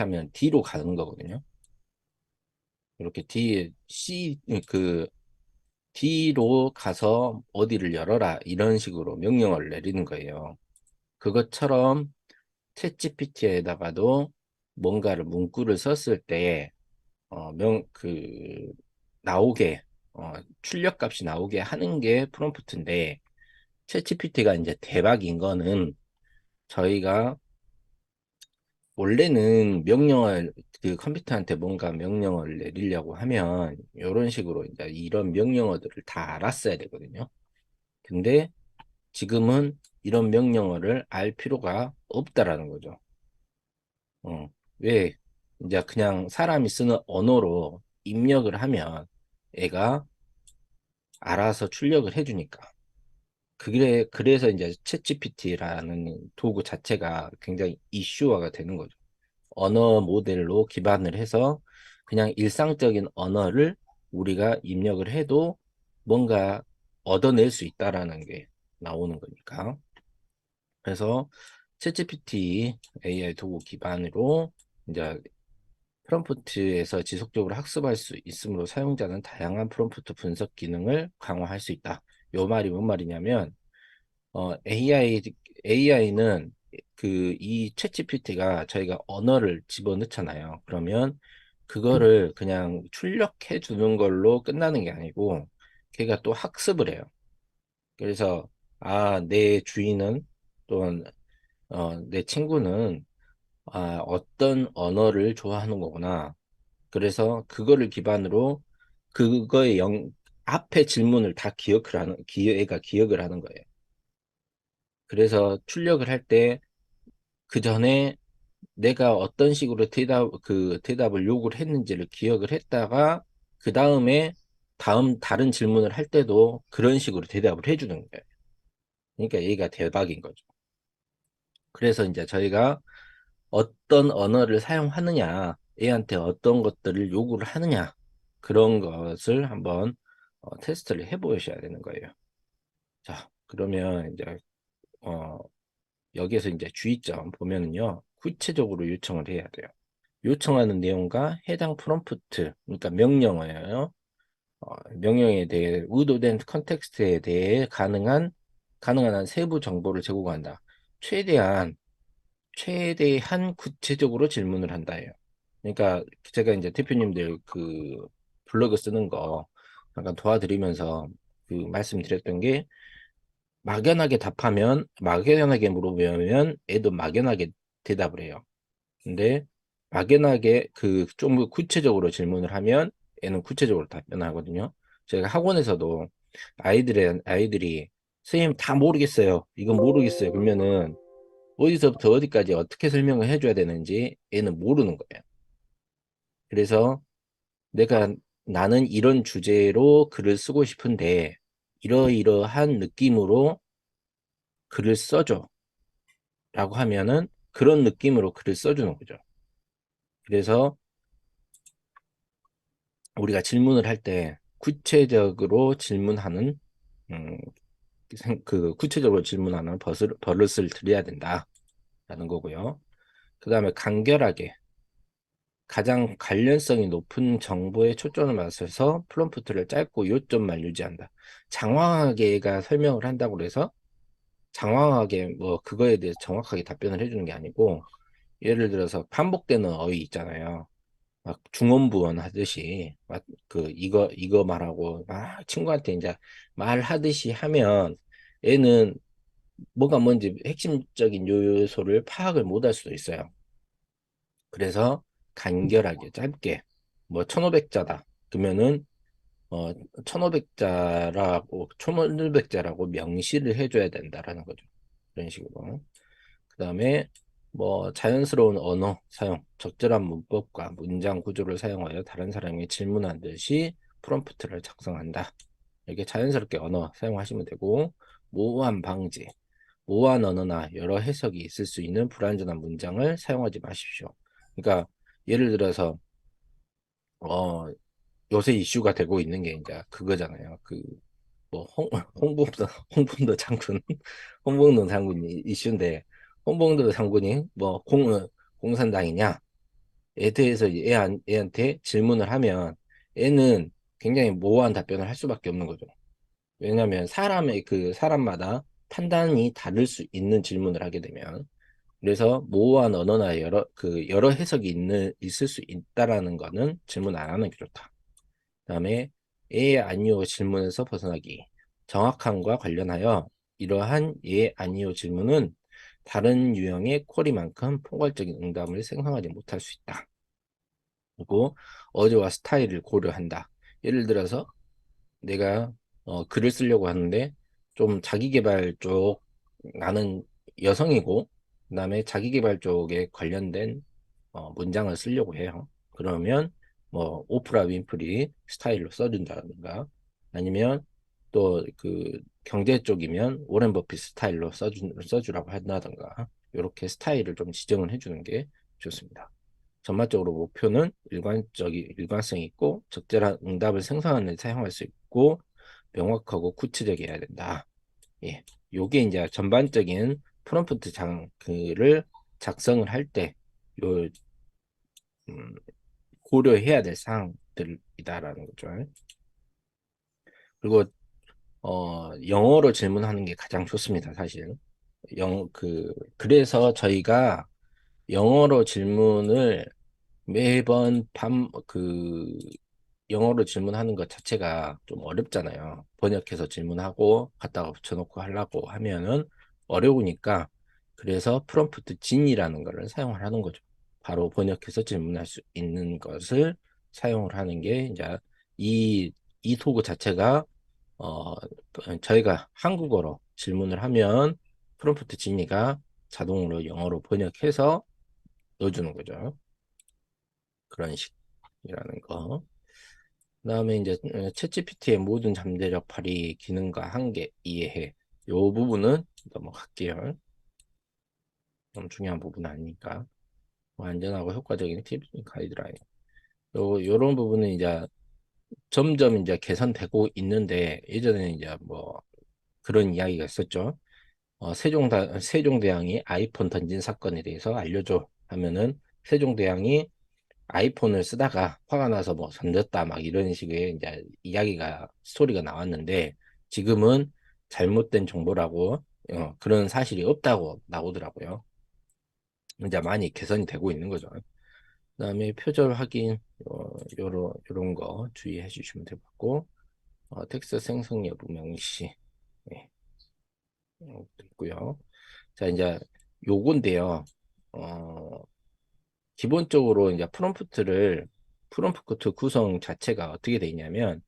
하면 D로 가는 거거든요. 이렇게 그 D로 가서 어디를 열어라 이런 식으로 명령을 내리는 거예요. 그것처럼 챗GPT에다가도 뭔가를 문구를 썼을 때 나오게 출력값이 나오게 하는 게 프롬프트인데, 챗GPT가 이제 대박인 거는, 저희가 원래는 그 컴퓨터한테 뭔가 명령을 내리려고 하면 이런 식으로 이제 이런 명령어들을 다 알았어야 되거든요. 근데 지금은 이런 명령어를 알 필요가 없다라는 거죠. 왜? 이제 그냥 사람이 쓰는 언어로 입력을 하면 애가 알아서 출력을 해주니까. 그래서 이제 챗GPT라는 도구 자체가 굉장히 이슈화가 되는 거죠. 언어 모델로 기반을 해서 그냥 일상적인 언어를 우리가 입력을 해도 뭔가 얻어낼 수 있다라는 게 나오는 거니까. 그래서 챗GPT AI 도구 기반으로 이제 프롬프트에서 지속적으로 학습할 수 있으므로 사용자는 다양한 프롬프트 분석 기능을 강화할 수 있다. 요 말이 뭔 말이냐면, AI는 이 챗GPT가 저희가 언어를 집어넣잖아요. 그러면 그거를 그냥 출력해 주는 걸로 끝나는 게 아니고, 걔가 또 학습을 해요. 그래서, 내 주인은 또는, 내 친구는, 어떤 언어를 좋아하는 거구나. 그래서 그거를 기반으로 그거의 앞에 질문을 다 얘가 기억을 하는 거예요. 그래서 출력을 할 때 그 전에 내가 어떤 식으로 대답을 요구를 했는지를 기억을 했다가 그 다음에 다른 질문을 할 때도 그런 식으로 대답을 해주는 거예요. 그러니까 얘가 대박인 거죠. 그래서 이제 저희가 어떤 언어를 사용하느냐, 얘한테 어떤 것들을 요구를 하느냐, 그런 것을 한번 테스트를 해보셔야 되는 거예요. 자, 그러면 이제 어, 여기에서 이제 주의점 보면은요, 구체적으로 요청을 해야 돼요. 요청하는 내용과 해당 프롬프트, 그러니까 명령어예요. 명령에 대해 의도된 컨텍스트에 대해 가능한 한 세부 정보를 제공한다. 최대한 구체적으로 질문을 한다예요. 그러니까 제가 이제 대표님들 블로그 쓰는 거 잠깐 도와드리면서 말씀드렸던 게, 막연하게 물어보면 애도 막연하게 대답을 해요. 근데 막연하게 좀 구체적으로 질문을 하면 애는 구체적으로 답변하거든요. 제가 학원에서도 아이들이 선생님 다 모르겠어요. 이건 모르겠어요. 그러면은 어디서부터 어디까지 어떻게 설명을 해줘야 되는지 애는 모르는 거예요. 그래서 내가 나는 이런 주제로 글을 쓰고 싶은데 이러이러한 느낌으로 글을 써줘 라고 하면은 그런 느낌으로 글을 써주는 거죠. 그래서 우리가 질문을 할 때 음, 구체적으로 질문하는 버릇을 들여야 된다라는 거고요. 그 다음에 간결하게 가장 관련성이 높은 정보에 초점을 맞춰서 프롬프트를 짧고 요점만 유지한다. 장황하게 얘가 설명을 한다고 해서 장황하게 뭐 그거에 대해서 정확하게 답변을 해주는 게 아니고, 예를 들어서 반복되는 어휘 있잖아요. 막 중언부언 하듯이 막 이거 말하고 막 친구한테 이제 말하듯이 하면 얘는 뭐가 뭔지 핵심적인 요소를 파악을 못할 수도 있어요. 그래서 간결하게 짧게, 뭐 1500자다 그러면은 1500자라고 명시를 해줘야 된다라는 거죠. 그런 식으로. 그 다음에 뭐 자연스러운 언어 사용, 적절한 문법과 문장 구조를 사용하여 다른 사람이 질문한 듯이 프롬프트를 작성한다. 이렇게 자연스럽게 언어 사용하시면 되고, 모호한 방지, 모호한 언어나 여러 해석이 있을 수 있는 불완전한 문장을 사용하지 마십시오. 그러니까 예를 들어서 어 요새 이슈가 되고 있는 게 이제 그거잖아요. 뭐 홍범도 홍범도 장군 홍범도 장군이 이슈인데, 홍범도 장군이 뭐 공산당이냐, 대해서 애한테 질문을 하면 애는 굉장히 모호한 답변을 할 수밖에 없는 거죠. 왜냐하면 사람마다 판단이 다를 수 있는 질문을 하게 되면 그래서 모호한 언어나 여러 해석이 있을 수 있다라는 거는 질문 안 하는 게 좋다. 그다음에 예, 아니요 질문에서 벗어나기. 정확함과 관련하여 이러한 예, 아니요 질문은 다른 유형의 쿼리만큼 포괄적인 응답을 생성하지 못할 수 있다. 그리고 어조와 스타일을 고려한다. 예를 들어서 내가 글을 쓰려고 하는데 좀 자기계발 쪽 나는 여성이고 그다음에 자기계발 쪽에 관련된 문장을 쓰려고 해요. 그러면 뭐 오프라 윈프리 스타일로 써준다든가 아니면 또 그 경제 쪽이면 오렌 버핏 스타일로 써주라고 한다든가 이렇게 스타일을 좀 지정을 해주는 게 좋습니다. 전반적으로 목표는 일관성 있고 적절한 응답을 생성하는 데 사용할 수 있고 명확하고 구체적이어야 된다. 예. 요게 이제 전반적인 프롬프트 글을 작성을 할 때 요 음, 고려해야 될 사항들이다라는 거죠. 그리고 영어로 질문하는 게 가장 좋습니다, 사실. 그래서 저희가 영어로 질문을 매번 영어로 질문하는 것 자체가 좀 어렵잖아요. 번역해서 질문하고 갖다가 붙여놓고 하려고 하면은 어려우니까 그래서 프롬프트 진이라는 것을 사용을 하는 거죠. 바로 번역해서 질문할 수 있는 것을 사용을 하는 게 이제 이, 이 도구 자체가 저희가 한국어로 질문을 하면 프롬프트 진이가 자동으로 영어로 번역해서 넣어주는 거죠. 그런 식이라는 거. 그다음에 이제 챗GPT의 모든 잠재력 발휘 기능과 한계 이해해. 요 부분은 넘어갈게요. 너무 중요한 부분 아니니까. 뭐 안전하고 효과적인 팁 가이드라인. 요런 부분은 이제 점점 이제 개선되고 있는데 예전에는 이제 뭐 그런 이야기가 있었죠. 세종대왕이 아이폰 던진 사건에 대해서 알려줘 하면은 세종대왕이 아이폰을 쓰다가 화가 나서 뭐 던졌다 막 이런 식의 이제 스토리가 나왔는데 지금은 잘못된 정보라고 그런 사실이 없다고 나오더라고요. 이제 많이 개선이 되고 있는 거죠. 그다음에 표절 확인 요런 거 주의해 주시면 될 것 같고 텍스트 생성 여부 명시 네, 있고요. 자 이제 요건데요. 어, 기본적으로 이제 프롬프트 구성 자체가 어떻게 돼 있냐면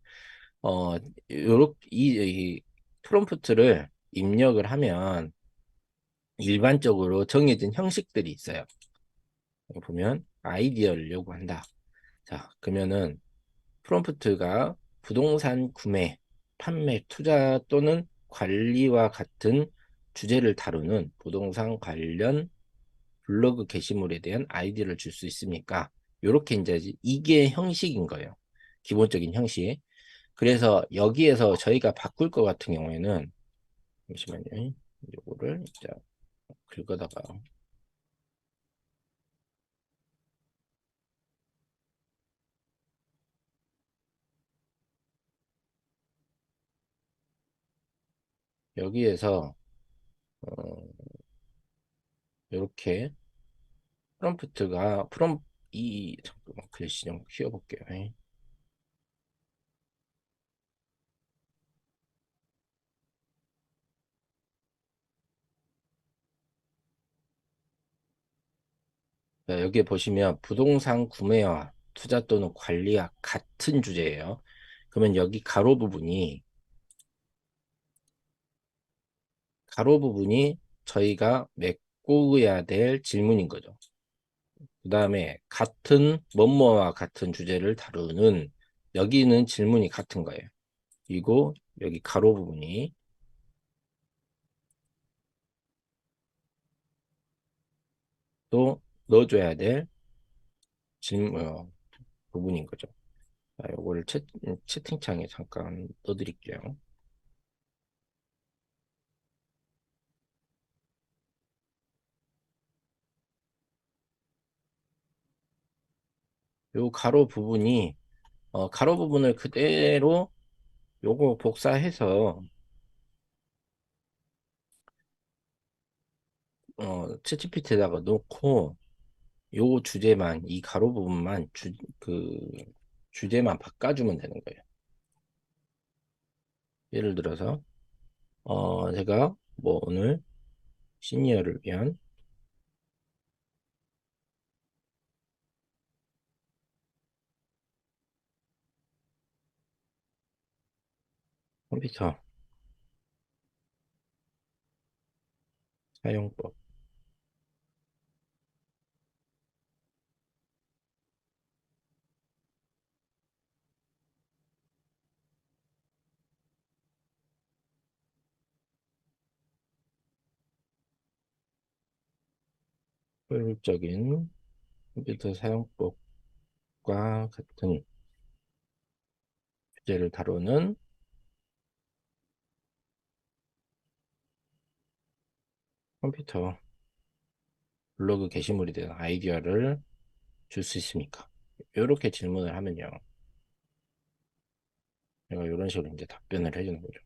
요렇게 이 프롬프트를 입력을 하면 일반적으로 정해진 형식들이 있어요. 여기 보면 아이디어를 요구한다. 자, 그러면은 프롬프트가 부동산 구매, 판매, 투자 또는 관리와 같은 주제를 다루는 부동산 관련 블로그 게시물에 대한 아이디어를 줄 수 있습니까? 요렇게 이제 이게 형식인 거예요. 기본적인 형식. 그래서 여기에서 저희가 바꿀 것 같은 경우에는 잠시만요. 요거를 이제 긁어다가 여기에서 이렇게 프롬프트가 프롬 이 잠깐만 글씨 좀 키워볼게요. 자, 여기에 보시면 부동산 구매와 투자 또는 관리와 같은 주제예요. 그러면 여기 가로 부분이 저희가 메꿔야 될 질문인 거죠. 그 다음에 같은 뭐뭐와 같은 주제를 다루는 여기는 질문이 같은 거예요. 그리고 여기 가로 부분이 또 넣어줘야 될 부분인 거죠. 자, 요거를 채팅창에 잠깐 넣어드릴게요. 요 가로 부분이 가로 부분을 그대로 요거 복사해서 챗GPT에다가 놓고 요 주제만 이 가로 부분만 그 주제만 바꿔주면 되는 거예요. 예를 들어서 제가 뭐 오늘 시니어를 위한 컴퓨터 사용법 효율적인 컴퓨터 사용법과 같은 주제를 다루는 컴퓨터 블로그 게시물에 대한 아이디어를 줄 수 있습니까? 이렇게 질문을 하면요. 내가 이런 식으로 이제 답변을 해주는 거죠.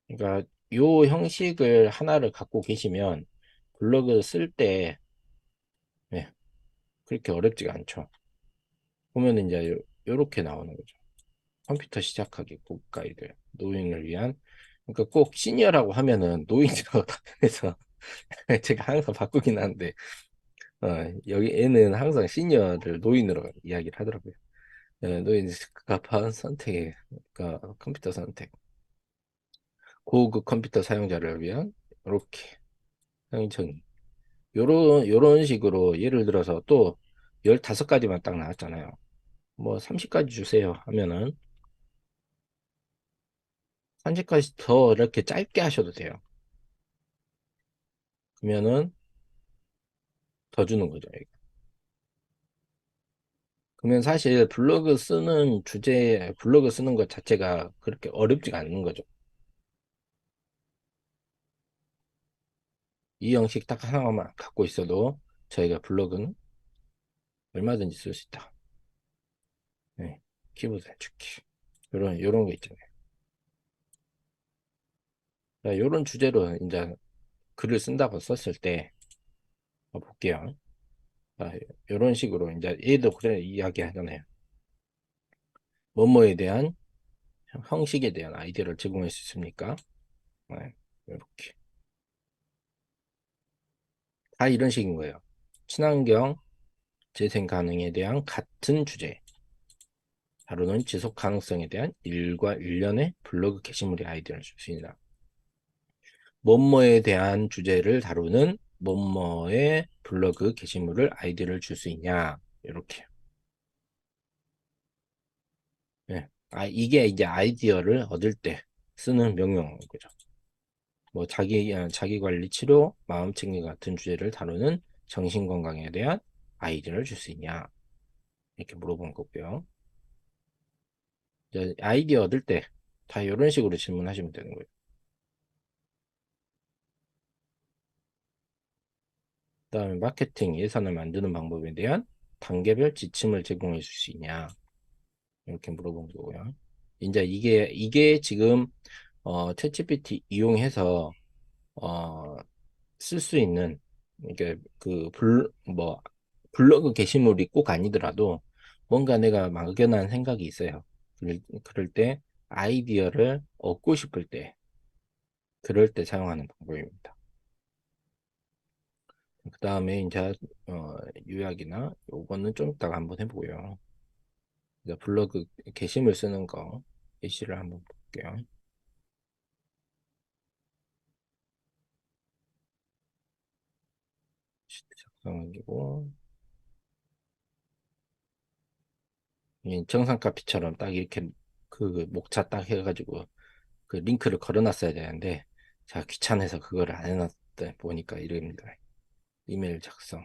그러니까 요 형식을 하나를 갖고 계시면 블로그 쓸 때 그렇게 어렵지가 않죠. 보면 이제 요렇게 나오는 거죠. 컴퓨터 시작하기 꼭 가이드. 노인을 위한. 그러니까 꼭 시니어라고 하면은 노인이라고 답변해서 제가 항상 바꾸긴 하는데 어, 여기 애는 항상 시니어를 노인으로 이야기를 하더라고요. 노인 적합한 선택에 그러니까 컴퓨터 선택. 고급 컴퓨터 사용자를 위한 이렇게 사용청 요런 식으로 예를 들어서 또 15가지만 딱 나왔잖아요. 뭐 30가지 주세요 하면은 30가지 더 이렇게 짧게 하셔도 돼요. 그러면은 더 주는 거죠. 이거. 그러면 사실 블로그 쓰는 것 자체가 그렇게 어렵지가 않은 거죠. 이 형식 딱 하나만 갖고 있어도 저희가 블로그는 얼마든지 쓸 수 있다. 네. 키보드 단축키. 요런 거 있잖아요. 요런 주제로 이제 글을 쓴다고 썼을 때 볼게요. 자, 요런 식으로 이제 얘도 그래 이야기 하잖아요. 뭐뭐에 대한 형식에 대한 아이디어를 제공할 수 있습니까? 네. 이렇게. 다 이런 식인 거예요. 친환경 재생 가능에 대한 같은 주제. 다루는 지속 가능성에 대한 일과 일련의 블로그 게시물의 아이디어를 줄 수 있다. 뭐뭐에 대한 주제를 다루는 뭐뭐의 블로그 게시물을 아이디어를 줄 수 있냐. 이렇게. 예. 이게 이제 아이디어를 얻을 때 쓰는 명령어인 거죠. 뭐 자기 관리 치료, 마음 챙김 같은 주제를 다루는 정신 건강에 대한 아이디어를 줄 수 있냐. 이렇게 물어본 거고요. 이제 아이디어 얻을 때 다 이런 식으로 질문하시면 되는 거예요. 그다음에 마케팅 예산을 만드는 방법에 대한 단계별 지침을 제공해 줄 수 있냐 이렇게 물어본 거고요. 이제 이게 지금 챗GPT 이용해서 어, 쓸 수 있는 이게 뭐 블로그 게시물이 꼭 아니더라도 뭔가 내가 막연한 생각이 있어요. 그럴 때 아이디어를 얻고 싶을 때 그럴 때 사용하는 방법입니다. 그 다음에 이제 요약이나 요거는 좀 이따가 한번 해보고요. 이제 블로그 게시물 쓰는 거 예시를 한번 볼게요. 시트 작성하고 이 정상 카피처럼 딱 이렇게 그 목차 딱 해가지고 그 링크를 걸어놨어야 되는데 제가 귀찮아서 그거를 안 해놨다 보니까 이럽니다. 이메일 작성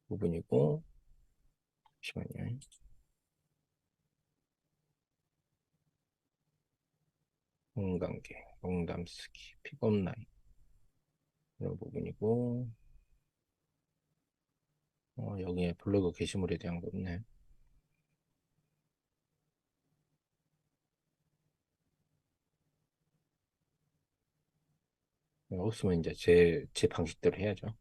부분이고 잠시만요. 공관계, 농담 쓰기, 픽업라인 이런 부분이고 여기에 블로그 게시물에 대한 거 없네. 없으면 이제 제 방식대로 해야죠.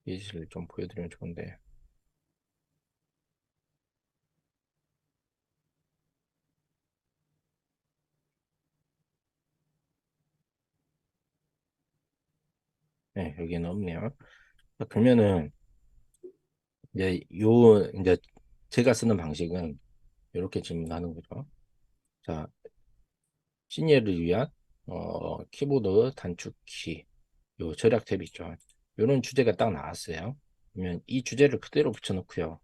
예시를 좀 보여드리면 좋은데. 네, 여기는 없네요. 자, 그러면은 이제 제가 쓰는 방식은 이렇게 질문하는 거죠. 자, 시니어를 위한 키보드 단축키 요 절약 탭 있죠. 요런 주제가 딱 나왔어요. 그러면 이 주제를 그대로 붙여놓고요.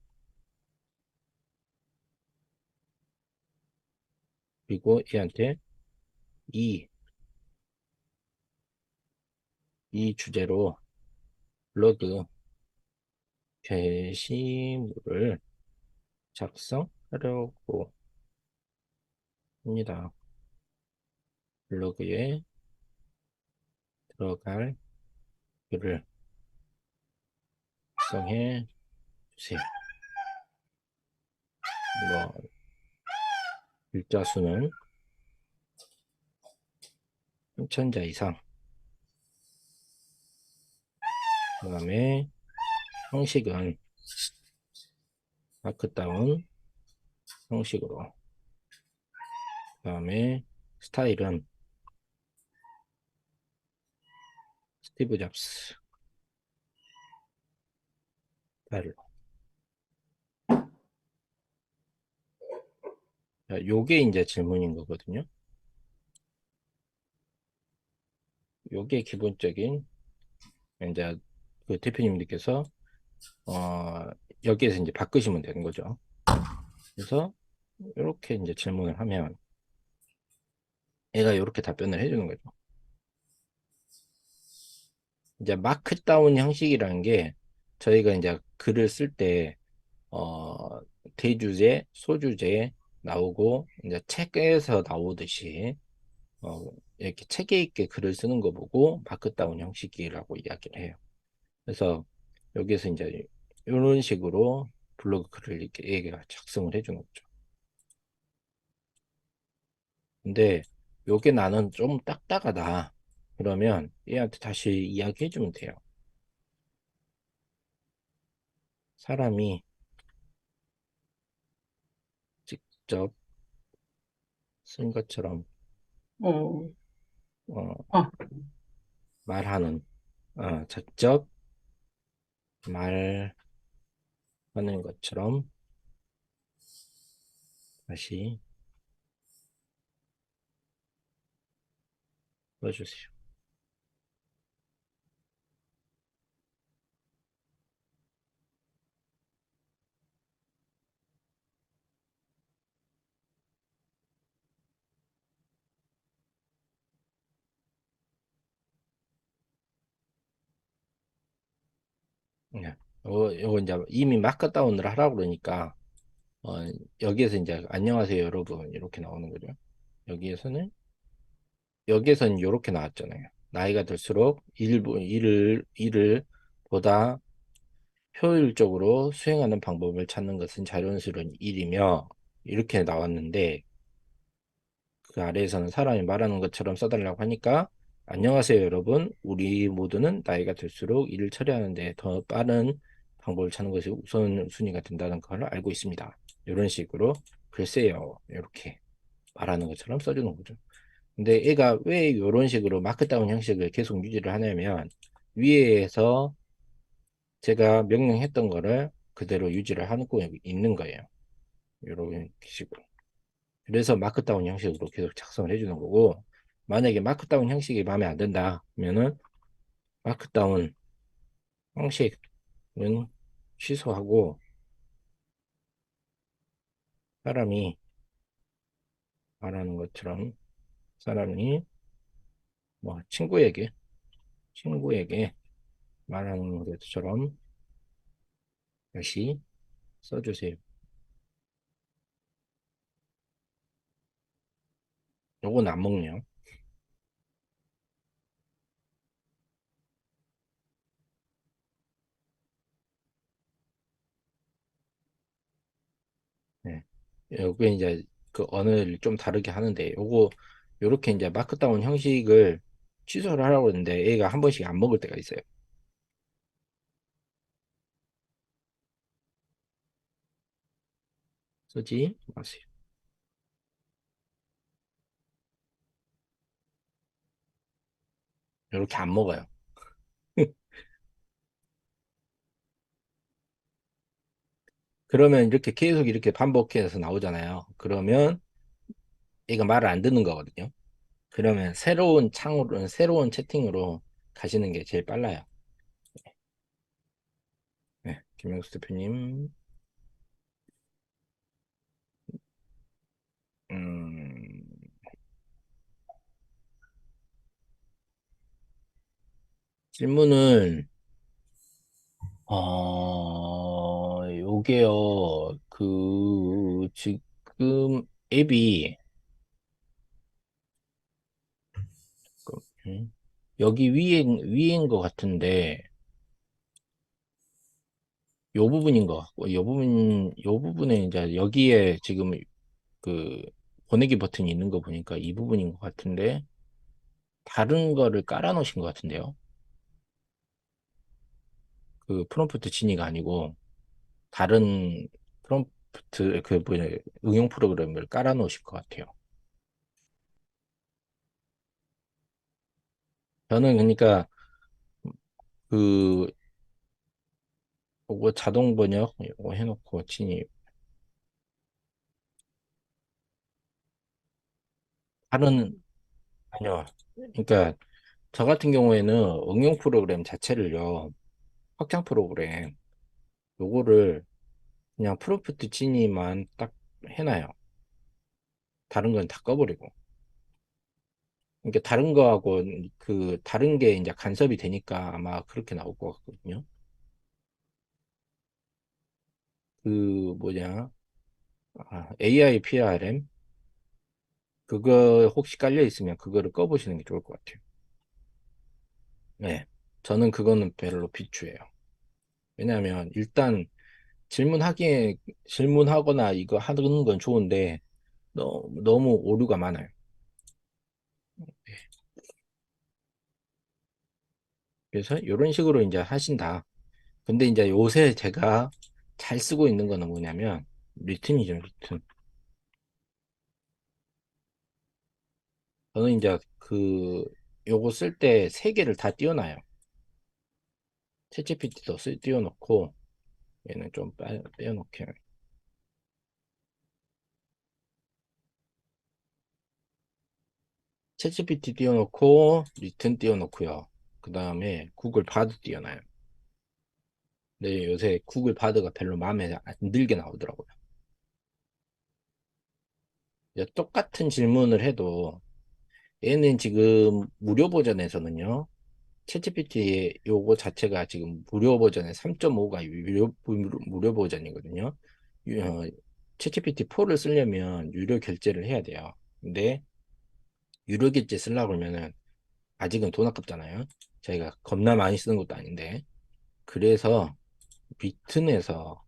그리고 얘한테 이, 이 주제로 블로그 게시물을 작성하려고 합니다. 블로그에 들어갈 글을 작성해 주세요. 뭐 글자 수는 3,000자 이상. 그 다음에 형식은 마크다운 형식으로. 그 다음에 스타일은 스티브 잡스 스타일로. 자, 요게 이제 질문인 거거든요. 요게 기본적인 이제 그 대표님들께서 어 여기에서 이제 바꾸시면 되는 거죠. 그래서 이렇게 이제 질문을 하면 얘가 이렇게 답변을 해주는 거죠. 이제 마크다운 형식이라는 게 저희가 이제 글을 쓸 때 대주제, 소주제 나오고 이제 책에서 나오듯이 이렇게 체계 있게 글을 쓰는 거 보고 마크다운 형식이라고 이야기를 해요. 그래서 여기에서 이제 이런 식으로 블로그 글을 이렇게 얘가 작성을 해주는 거죠. 근데 요게 나는 좀 딱딱하다. 그러면 얘한테 다시 이야기해주면 돼요. 사람이 직접 쓴 것처럼 어, 어, 아, 말하는, 직접 말하는 것처럼 다시 써주세요. 네. 요거 이제 이미 마크다운을 하라고 그러니까 어, 여기에서 이제 안녕하세요 여러분 이렇게 나오는 거죠. 여기에서는 여기에서는 이렇게 나왔잖아요. 나이가 들수록 일을 보다 효율적으로 수행하는 방법을 찾는 것은 자연스러운 일이며 이렇게 나왔는데 그 아래에서는 사람이 말하는 것처럼 써달라고 하니까 안녕하세요 여러분 우리 모두는 나이가 들수록 일을 처리하는 데 더 빠른 방법을 찾는 것이 우선순위가 된다는 걸 알고 있습니다. 이런 식으로 글쎄요 이렇게 말하는 것처럼 써주는 거죠. 근데 얘가 왜 이런 식으로 마크다운 형식을 계속 유지를 하냐면 위에서 제가 명령했던 거를 그대로 유지를 하고 있는 거예요. 이런 식으로. 그래서 마크다운 형식으로 계속 작성을 해주는 거고, 만약에 마크다운 형식이 마음에 안 든다 그러면은 마크다운 형식은 취소하고 사람이 말하는 것처럼 사람이 뭐 친구에게 말하는 것처럼 다시 써주세요. 요건 안 먹네요. 요게 이제 그 언어를 좀 다르게 하는데 요렇게 이제 마크다운 형식을 취소를 하라고 했는데 얘가 한 번씩 안 먹을 때가 있어요. 쓰지 마세요. 요렇게 안 먹어요. 그러면 이렇게 계속 이렇게 반복해서 나오잖아요. 그러면 얘가 말을 안 듣는 거거든요. 그러면 새로운 창으로, 새로운 채팅으로 가시는 게 제일 빨라요. 네, 김영수 대표님. 음, 질문을, 요게요, 지금 앱이, 음, 여기 위인 것 같은데, 요 부분인 것 같고, 요 부분에 이제 여기에 지금 그 보내기 버튼이 있는 거 보니까 이 부분인 것 같은데, 다른 거를 깔아 놓으신 것 같은데요. 그 프롬프트 진이가 아니고, 다른 프롬프트, 그 뭐냐, 응용 프로그램을 깔아 놓으실 것 같아요. 저는 그러니까, 그, 요거 자동 번역, 요거 해놓고 진입. 다른, 아니요. 그러니까, 저 같은 경우에는 응용 프로그램 자체를요, 확장 프로그램, 요거를 그냥 프롬프트 진입만 딱 해놔요. 다른 건 다 꺼버리고. 그러니까 다른 거하고 다른 게 이제 간섭이 되니까 아마 그렇게 나올 것 같거든요. 그 뭐냐, AI PRM 그거 혹시 깔려 있으면 그거를 꺼보시는 게 좋을 것 같아요. 네, 저는 그거는 별로 비추해요. 왜냐하면 일단 질문하기에 질문하거나 이거 하는 건 좋은데 너무 오류가 많아요. 그래서 이런 식으로 이제 하신다. 근데 이제 요새 제가 잘 쓰고 있는 거는 뭐냐면 리튼이죠, 리튼. 저는 이제 요거 쓸 때 세 개를 다 띄워놔요. 챗GPT도 띄워놓고 얘는 좀 빼놓게. 챗GPT 띄워놓고 리튼 띄워놓고요. 그 다음에 구글 바드 띄워놔요. 근데 요새 구글 바드가 별로 마음에 안 들게 나오더라고요. 이제 똑같은 질문을 해도 얘는 지금 무료 버전에서는요. 챗GPT 요거 자체가 지금 무료 버전에 3.5가 무료 버전이거든요. 챗GPT 4를 쓰려면 유료 결제를 해야 돼요. 근데 유료 결제 쓰려고 그러면은 아직은 돈 아깝잖아요. 저희가 겁나 많이 쓰는 것도 아닌데. 그래서 리튼에서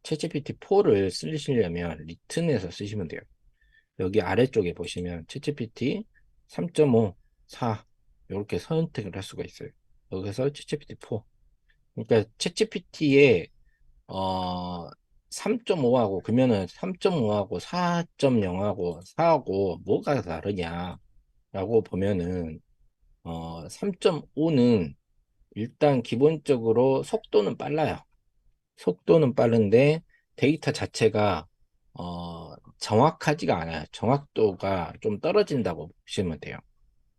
챗GPT 4를 쓰시려면 리튼에서 쓰시면 돼요. 여기 아래쪽에 보시면 챗GPT 3.5, 4 이렇게 선택을 할 수가 있어요. 여기서 챗GPT 4. 그러니까 챗GPT에 3.5하고 그러면은 3.5하고 4.0하고 4하고 뭐가 다르냐라고 보면은 3.5는 일단 기본적으로 속도는 빨라요. 속도는 빠른데 데이터 자체가 정확하지가 않아요. 정확도가 좀 떨어진다고 보시면 돼요.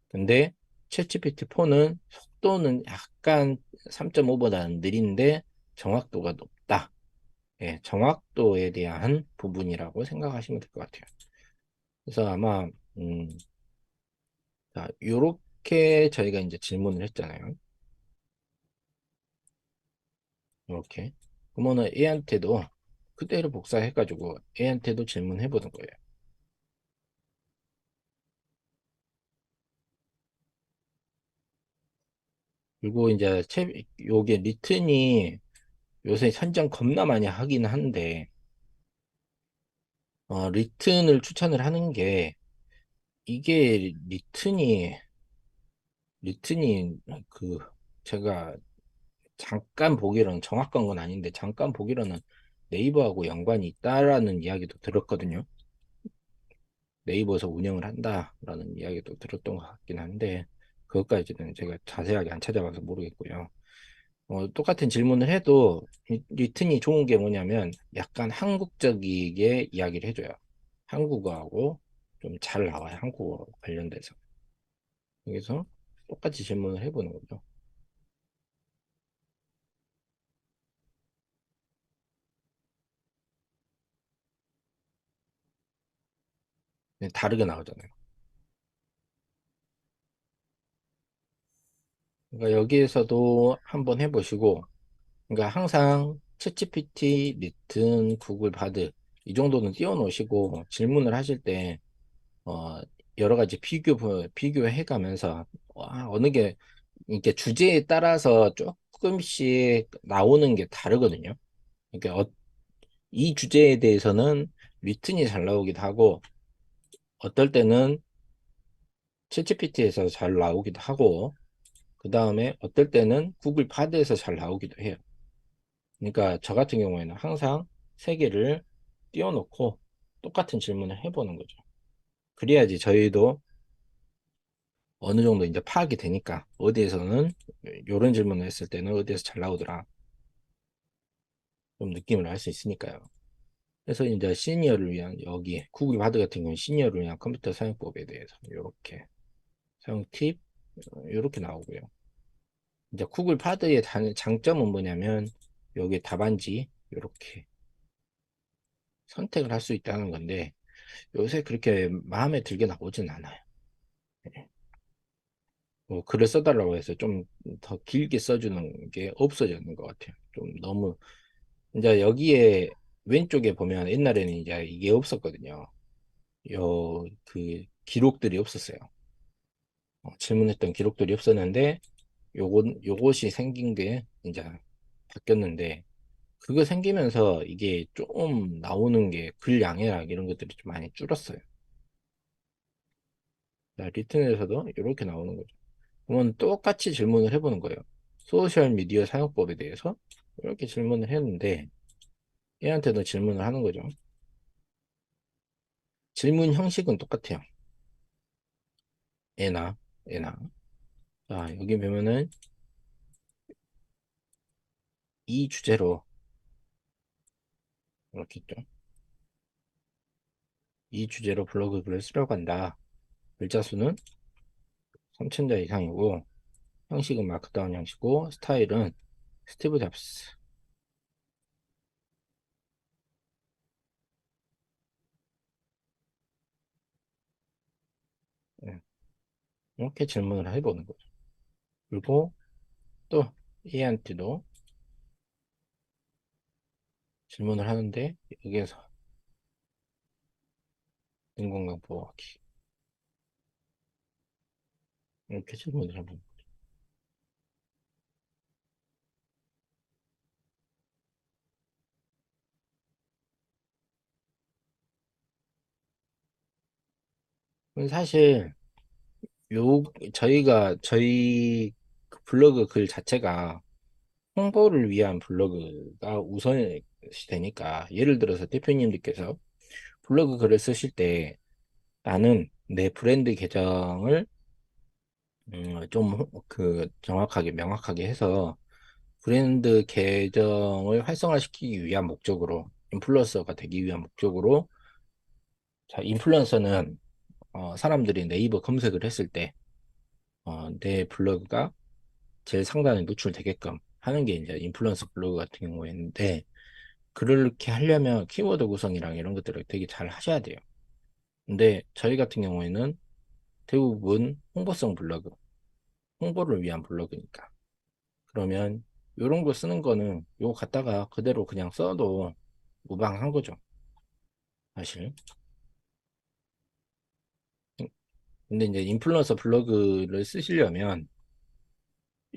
근데 챗GPT 4는 속도는 약간 3.5보다는 느린데 정확도가 높다. 예, 정확도에 대한 부분이라고 생각하시면 될 것 같아요. 그래서 아마 자, 요렇게 저희가 이제 질문을 했잖아요. 이렇게. 그러면은 A한테도 그대로 복사해가지고 A한테도 질문해 보는 거예요. 그리고 이제 요게 리튼이 요새 선정 겁나 많이 하긴 한데 리튼을 추천을 하는 게 이게 리튼이 그 제가 잠깐 보기로는 정확한 건 아닌데 잠깐 보기로는 네이버하고 연관이 있다라는 이야기도 들었거든요. 네이버에서 운영을 한다라는 이야기도 들었던 것 같긴 한데 그것까지는 제가 자세하게 안 찾아봐서 모르겠고요. 똑같은 질문을 해도 리튼이 좋은 게 뭐냐면 약간 한국적이게 이야기를 해줘요. 한국어하고 좀 잘 나와요. 한국어 관련돼서. 여기서 똑같이 질문을 해보는 거죠. 근데 다르게 나오잖아요. 그러니까 여기에서도 한번 해보시고, 그러니까 항상 챗GPT, 리튼, 구글 바드 이 정도는 띄워놓으시고 질문을 하실 때 여러 가지 비교해 가면서 어느 게 이게 주제에 따라서 조금씩 나오는 게 다르거든요. 그러니까 이 주제에 대해서는 리튼이 잘 나오기도 하고 어떨 때는 챗GPT에서 잘 나오기도 하고 그 다음에 어떨 때는 구글 바드에서 잘 나오기도 해요. 그러니까 저 같은 경우에는 항상 세 개를 띄워놓고 똑같은 질문을 해보는 거죠. 그래야지 저희도 어느 정도 이제 파악이 되니까 어디에서는 이런 질문을 했을 때는 어디에서 잘 나오더라 좀 느낌을 알 수 있으니까요. 그래서 이제 시니어를 위한 여기 구글 바드 같은 경우는 시니어를 위한 컴퓨터 사용법에 대해서 이렇게 사용 팁 이렇게 나오고요. 이제 구글 바드의 장점은 뭐냐면 여기 답안지 이렇게 선택을 할 수 있다는 건데 요새 그렇게 마음에 들게 나오진 않아요. 예. 뭐 글을 써달라고 해서 좀 더 길게 써주는 게 없어졌는 것 같아요. 좀 너무 이제 여기에 왼쪽에 보면 옛날에는 이제 이게 없었거든요. 그 기록들이 없었어요. 질문했던 기록들이 없었는데 요것이 생긴 게 이제 바뀌었는데 그거 생기면서 이게 좀 나오는 게 글 양이랑 이런 것들이 좀 많이 줄었어요. 리튼에서도 이렇게 나오는 거죠. 그러면 똑같이 질문을 해보는 거예요. 소셜미디어 사용법에 대해서 이렇게 질문을 했는데 얘한테도 질문을 하는 거죠. 질문 형식은 똑같아요. 애나 애나 자 여기 보면은 이 주제로 이렇게 있죠. 이 주제로 블로그 글을 쓰려고 한다. 글자 수는 3,000자 이상이고 형식은 마크다운 형식이고 스타일은 스티브 잡스. 네, 이렇게 질문을 해보는 거죠. 그리고 또 A한테도 질문을 하는데 여기에서 인공관 보호하기 이렇게 질문을 해보는 거예요. 사실 요 저희 그 블로그 글 자체가 홍보를 위한 블로그가 우선이 되니까 예를 들어서 대표님들께서 블로그 글을 쓰실 때 나는 내 브랜드 계정을 좀 그 정확하게 명확하게 해서 브랜드 계정을 활성화시키기 위한 목적으로 인플루언서가 되기 위한 목적으로 자 인플루언서는 사람들이 네이버 검색을 했을 때 내 블로그가 제일 상단에 노출되게끔 하는 게 이제 인플루언서 블로그 같은 경우였는데 그렇게 하려면 키워드 구성이랑 이런 것들을 되게 잘 하셔야 돼요. 근데 저희 같은 경우에는 대부분 홍보성 블로그, 홍보를 위한 블로그니까. 그러면 이런 거 쓰는 거는 요거 갖다가 그대로 그냥 써도 무방한 거죠. 사실. 근데 이제 인플루언서 블로그를 쓰시려면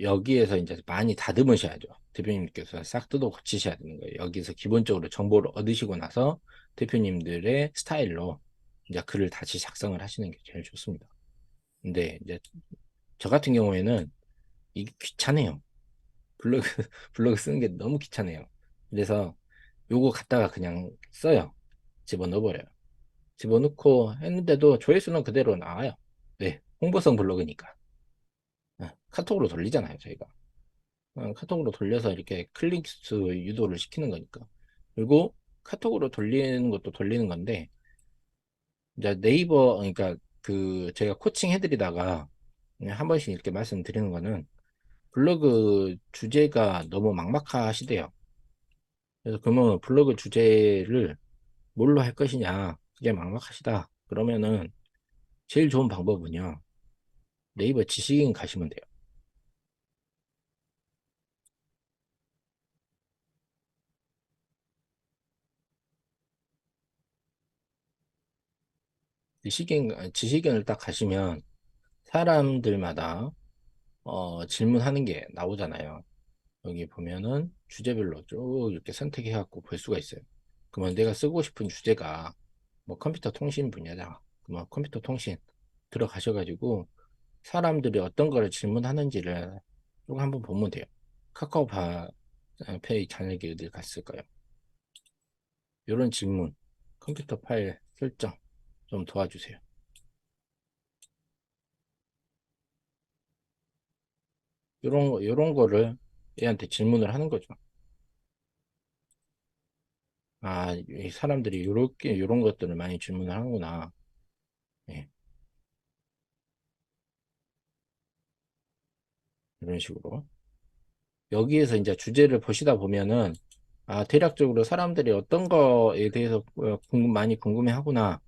여기에서 이제 많이 다듬으셔야죠. 대표님께서 싹 뜯어 고치셔야 되는 거예요. 여기서 기본적으로 정보를 얻으시고 나서 대표님들의 스타일로 이제 글을 다시 작성을 하시는 게 제일 좋습니다. 근데 이제 저 같은 경우에는 이게 귀찮아요. 블로그, 블로그 쓰는 게 너무 귀찮아요. 그래서 요거 갖다가 그냥 써요. 집어넣어버려요. 집어넣고 했는데도 조회수는 그대로 나와요. 네, 홍보성 블로그니까. 카톡으로 돌리잖아요, 저희가. 카톡으로 돌려서 이렇게 클릭수 유도를 시키는 거니까. 그리고 카톡으로 돌리는 것도 돌리는 건데, 이제 네이버, 그러니까 그 제가 코칭 해드리다가 그냥 한 번씩 이렇게 말씀드리는 거는 블로그 주제가 너무 막막하시대요. 그래서 그러면 블로그 주제를 뭘로 할 것이냐, 그게 막막하시다. 그러면은 제일 좋은 방법은요, 네이버 지식인 가시면 돼요. 지식인을 딱 가시면 사람들마다 질문하는 게 나오잖아요. 여기 보면은 주제별로 쭉 이렇게 선택해 갖고 볼 수가 있어요. 그러면 내가 쓰고 싶은 주제가 뭐 컴퓨터 통신 분야다. 그러면 컴퓨터 통신 들어가셔가지고 사람들이 어떤 거를 질문하는지를 쭉 한번 보면 돼요. 카카오파이 자녀기 어딜 갔을까요? 이런 질문, 컴퓨터 파일 설정 좀 도와주세요. 이런 거를 얘한테 질문을 하는 거죠. 아, 이 사람들이 요런 것들을 많이 질문을 하는구나. 예, 이런 식으로. 여기에서 이제 주제를 보시다 보면은, 아, 대략적으로 사람들이 어떤 거에 대해서 많이 궁금해 하구나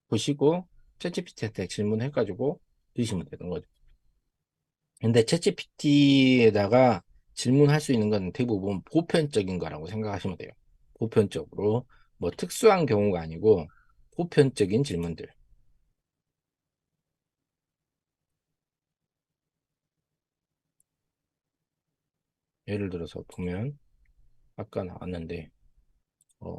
보시고, 챗GPT한테 질문해가지고 드시면 되는 거죠. 근데 챗GPT에다가 질문할 수 있는 건 대부분 보편적인 거라고 생각하시면 돼요. 보편적으로. 뭐 특수한 경우가 아니고, 보편적인 질문들. 예를 들어서 보면, 아까 나왔는데, 어,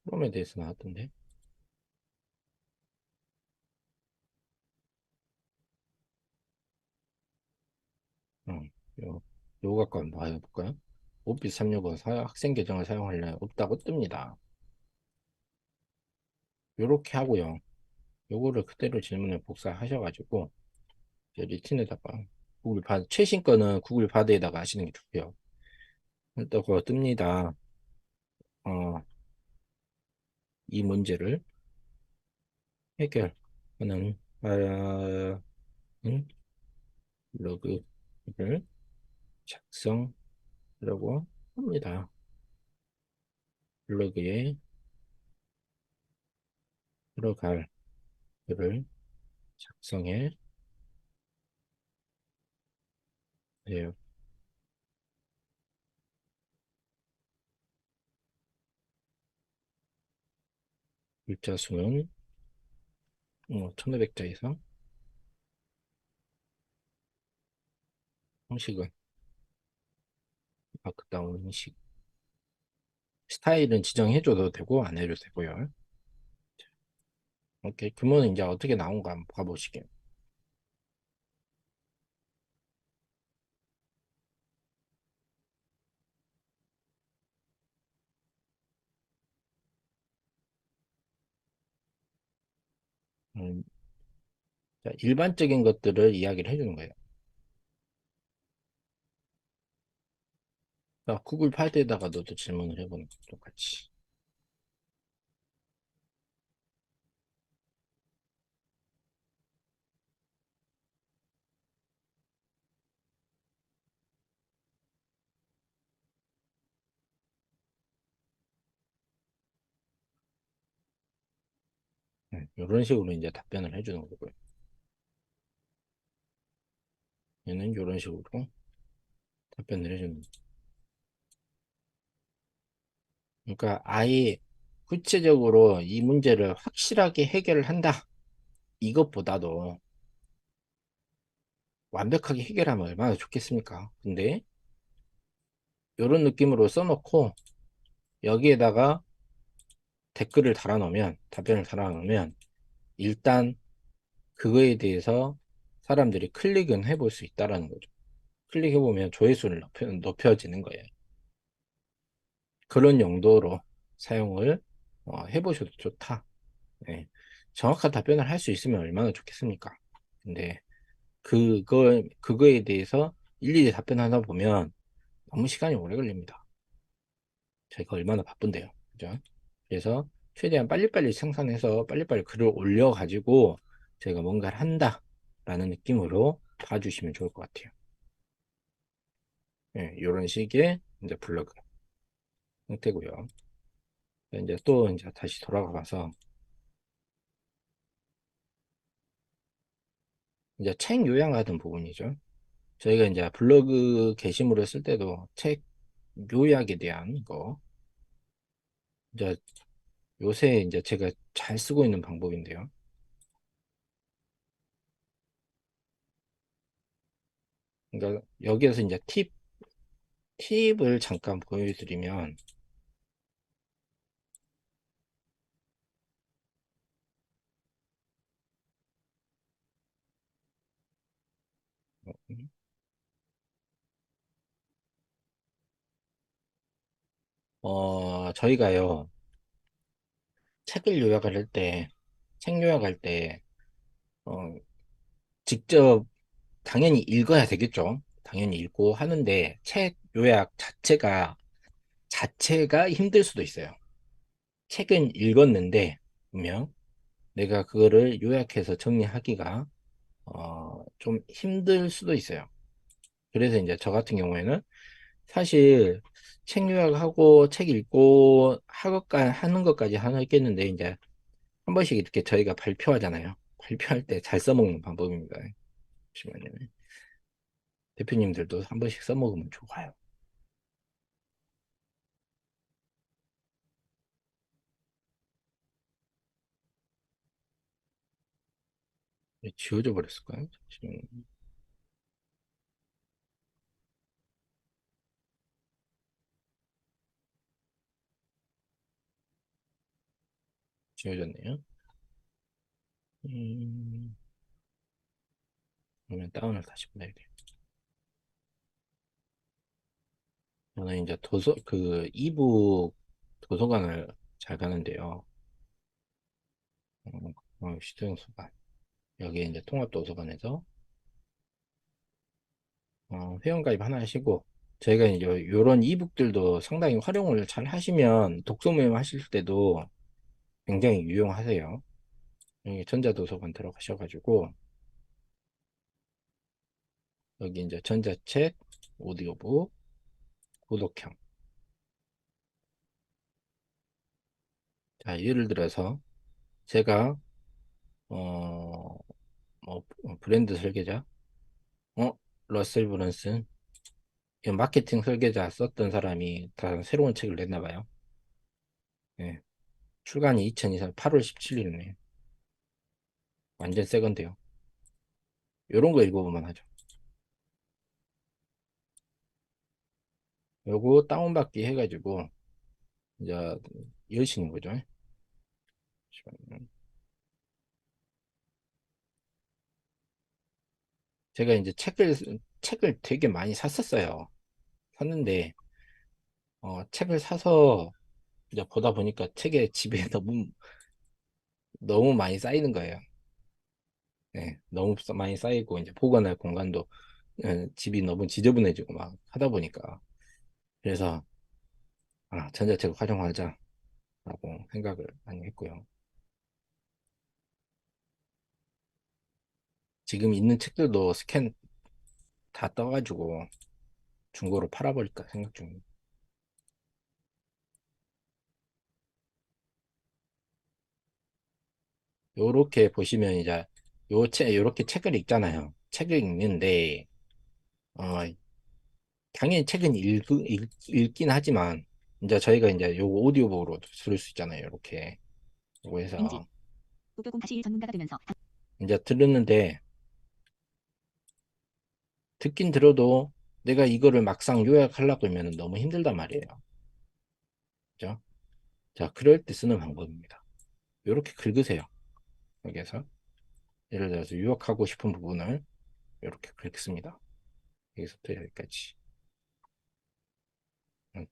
프롬에 대해서 나왔던데, 어, 요거 갖고 한번 해볼까요? 오피스 365 학생 계정을 사용하려면 없다고 뜹니다. 요렇게 하고요. 요거를 그대로 질문을 복사하셔가지고, 이제 리틴에다가, 최신 거는 구글 바드에다가 하시는 게 좋고요. 일단 그거 뜹니다. 어, 이 문제를 해결하는, 로그를 작성하려고 합니다. 블로그에 들어갈 글을 작성해 돼요. 글자 수는 1500자 이상, 형식은 마크다운 형식, 스타일은 지정해줘도 되고 안 해도 되고요. 오케이. 그러면 이제 어떻게 나온가 한번 봐보시게요. 음, 자, 일반적인 것들을 이야기를 해주는 거예요. 자, 구글 팔드에다가 너도 질문을 해보는 것도 같이. 이런 식으로 이제 답변을 해주는 거고요. 얘는 이런 식으로. 답변을 해주는. 그러니까 아예 구체적으로 이 문제를 확실하게 해결을 한다. 이것보다도 완벽하게 해결하면 얼마나 좋겠습니까? 근데 이런 느낌으로 써놓고 여기에다가 댓글을 달아놓으면, 답변을 달아놓으면 일단 그거에 대해서 사람들이 클릭은 해볼 수 있다라는 거죠. 클릭해보면 조회수를 높여지는 거예요. 그런 용도로 사용을 해보셔도 좋다. 네. 정확한 답변을 할 수 있으면 얼마나 좋겠습니까? 근데 그거에 대해서 일일이 답변하다 보면 너무 시간이 오래 걸립니다. 저희가 얼마나 바쁜데요. 그죠? 그래서 최대한 빨리빨리 생산해서 빨리빨리 글을 올려가지고 저희가 뭔가를 한다라는 느낌으로 봐주시면 좋을 것 같아요. 예, 이런 식의 이제 블로그 형태고요. 이제 또 이제 다시 돌아가 봐서 이제 책 요약하던 부분이죠. 저희가 이제 블로그 게시물을 쓸 때도 책 요약에 대한 거 이제 요새 이제 제가 잘 쓰고 있는 방법인데요. 그러니까 여기에서 이제 팁을 잠깐 보여드리면 저희가요 책을 요약을 할 때, 책 요약할 때 어, 직접 당연히 읽어야 되겠죠. 당연히 읽고 하는데 책 요약 자체가 힘들 수도 있어요. 책은 읽었는데 분명 내가 그거를 요약해서 정리하기가 좀 힘들 수도 있어요. 그래서 이제 저 같은 경우에는 사실 책 요약하고 책 읽고 하는 것까지 하겠는데 이제 한 번씩 이렇게 저희가 발표하잖아요. 발표할 때 잘 써먹는 방법입니다. 잠시만요. 대표님들도 한 번씩 써먹으면 좋아요. 왜 지워져 버렸을까요? 지금 지워졌네요. 음, 그러면 다운을 다시 보내야 돼요. 저는 이제 이북 도서관을 잘 가는데요. 시도용서관. 여기에 이제 통합도서관에서 회원가입 하나 하시고, 저희가 이제 요런 이북들도 상당히 활용을 잘 하시면 독서 모임 하실 때도 굉장히 유용하세요. 여기 전자도서관 들어가셔가지고, 여기 이제 전자책, 오디오북, 구독형. 자, 예를 들어서 제가, 어, 브랜드 설계자, 어, 러셀 브런슨, 이 마케팅 설계자 썼던 사람이 다 새로운 책을 냈나 봐요. 예. 출간이 2024년 8월 17일이네. 완전 새 건데요. 요런 거 읽어보면 하죠. 요거 다운받기 해가지고, 이제, 여시는 거죠. 잠시만요. 제가 이제 책을 되게 많이 샀었어요. 샀는데, 책을 사서 이제 보다 보니까 책에 집에 너무 많이 쌓이는 거예요. 네, 너무 많이 쌓이고, 이제 보관할 공간도 집이 너무 지저분해지고 막 하다 보니까. 그래서, 전자책 활용하자라고 생각을 많이 했고요. 지금 있는 책들도 스캔 다 떠가지고 중고로 팔아버릴까 생각 중입니다. 요렇게 보시면 이제 요렇게 책을 읽잖아요. 책을 읽는데, 어, 당연히 책은 읽긴 하지만, 이제 저희가 이제 요거 오디오북으로 들을 수 있잖아요. 이렇게. 요거 이미지. 해서. 도쿄공 다시 일 전문가가 되면서 이제 들었는데, 듣긴 들어도 내가 이거를 막상 요약하려고 하면 너무 힘들단 말이에요. 그죠? 자, 그럴 때 쓰는 방법입니다. 이렇게 긁으세요. 여기에서. 예를 들어서 요약하고 싶은 부분을 이렇게 긁습니다. 여기서부터 여기까지. 음,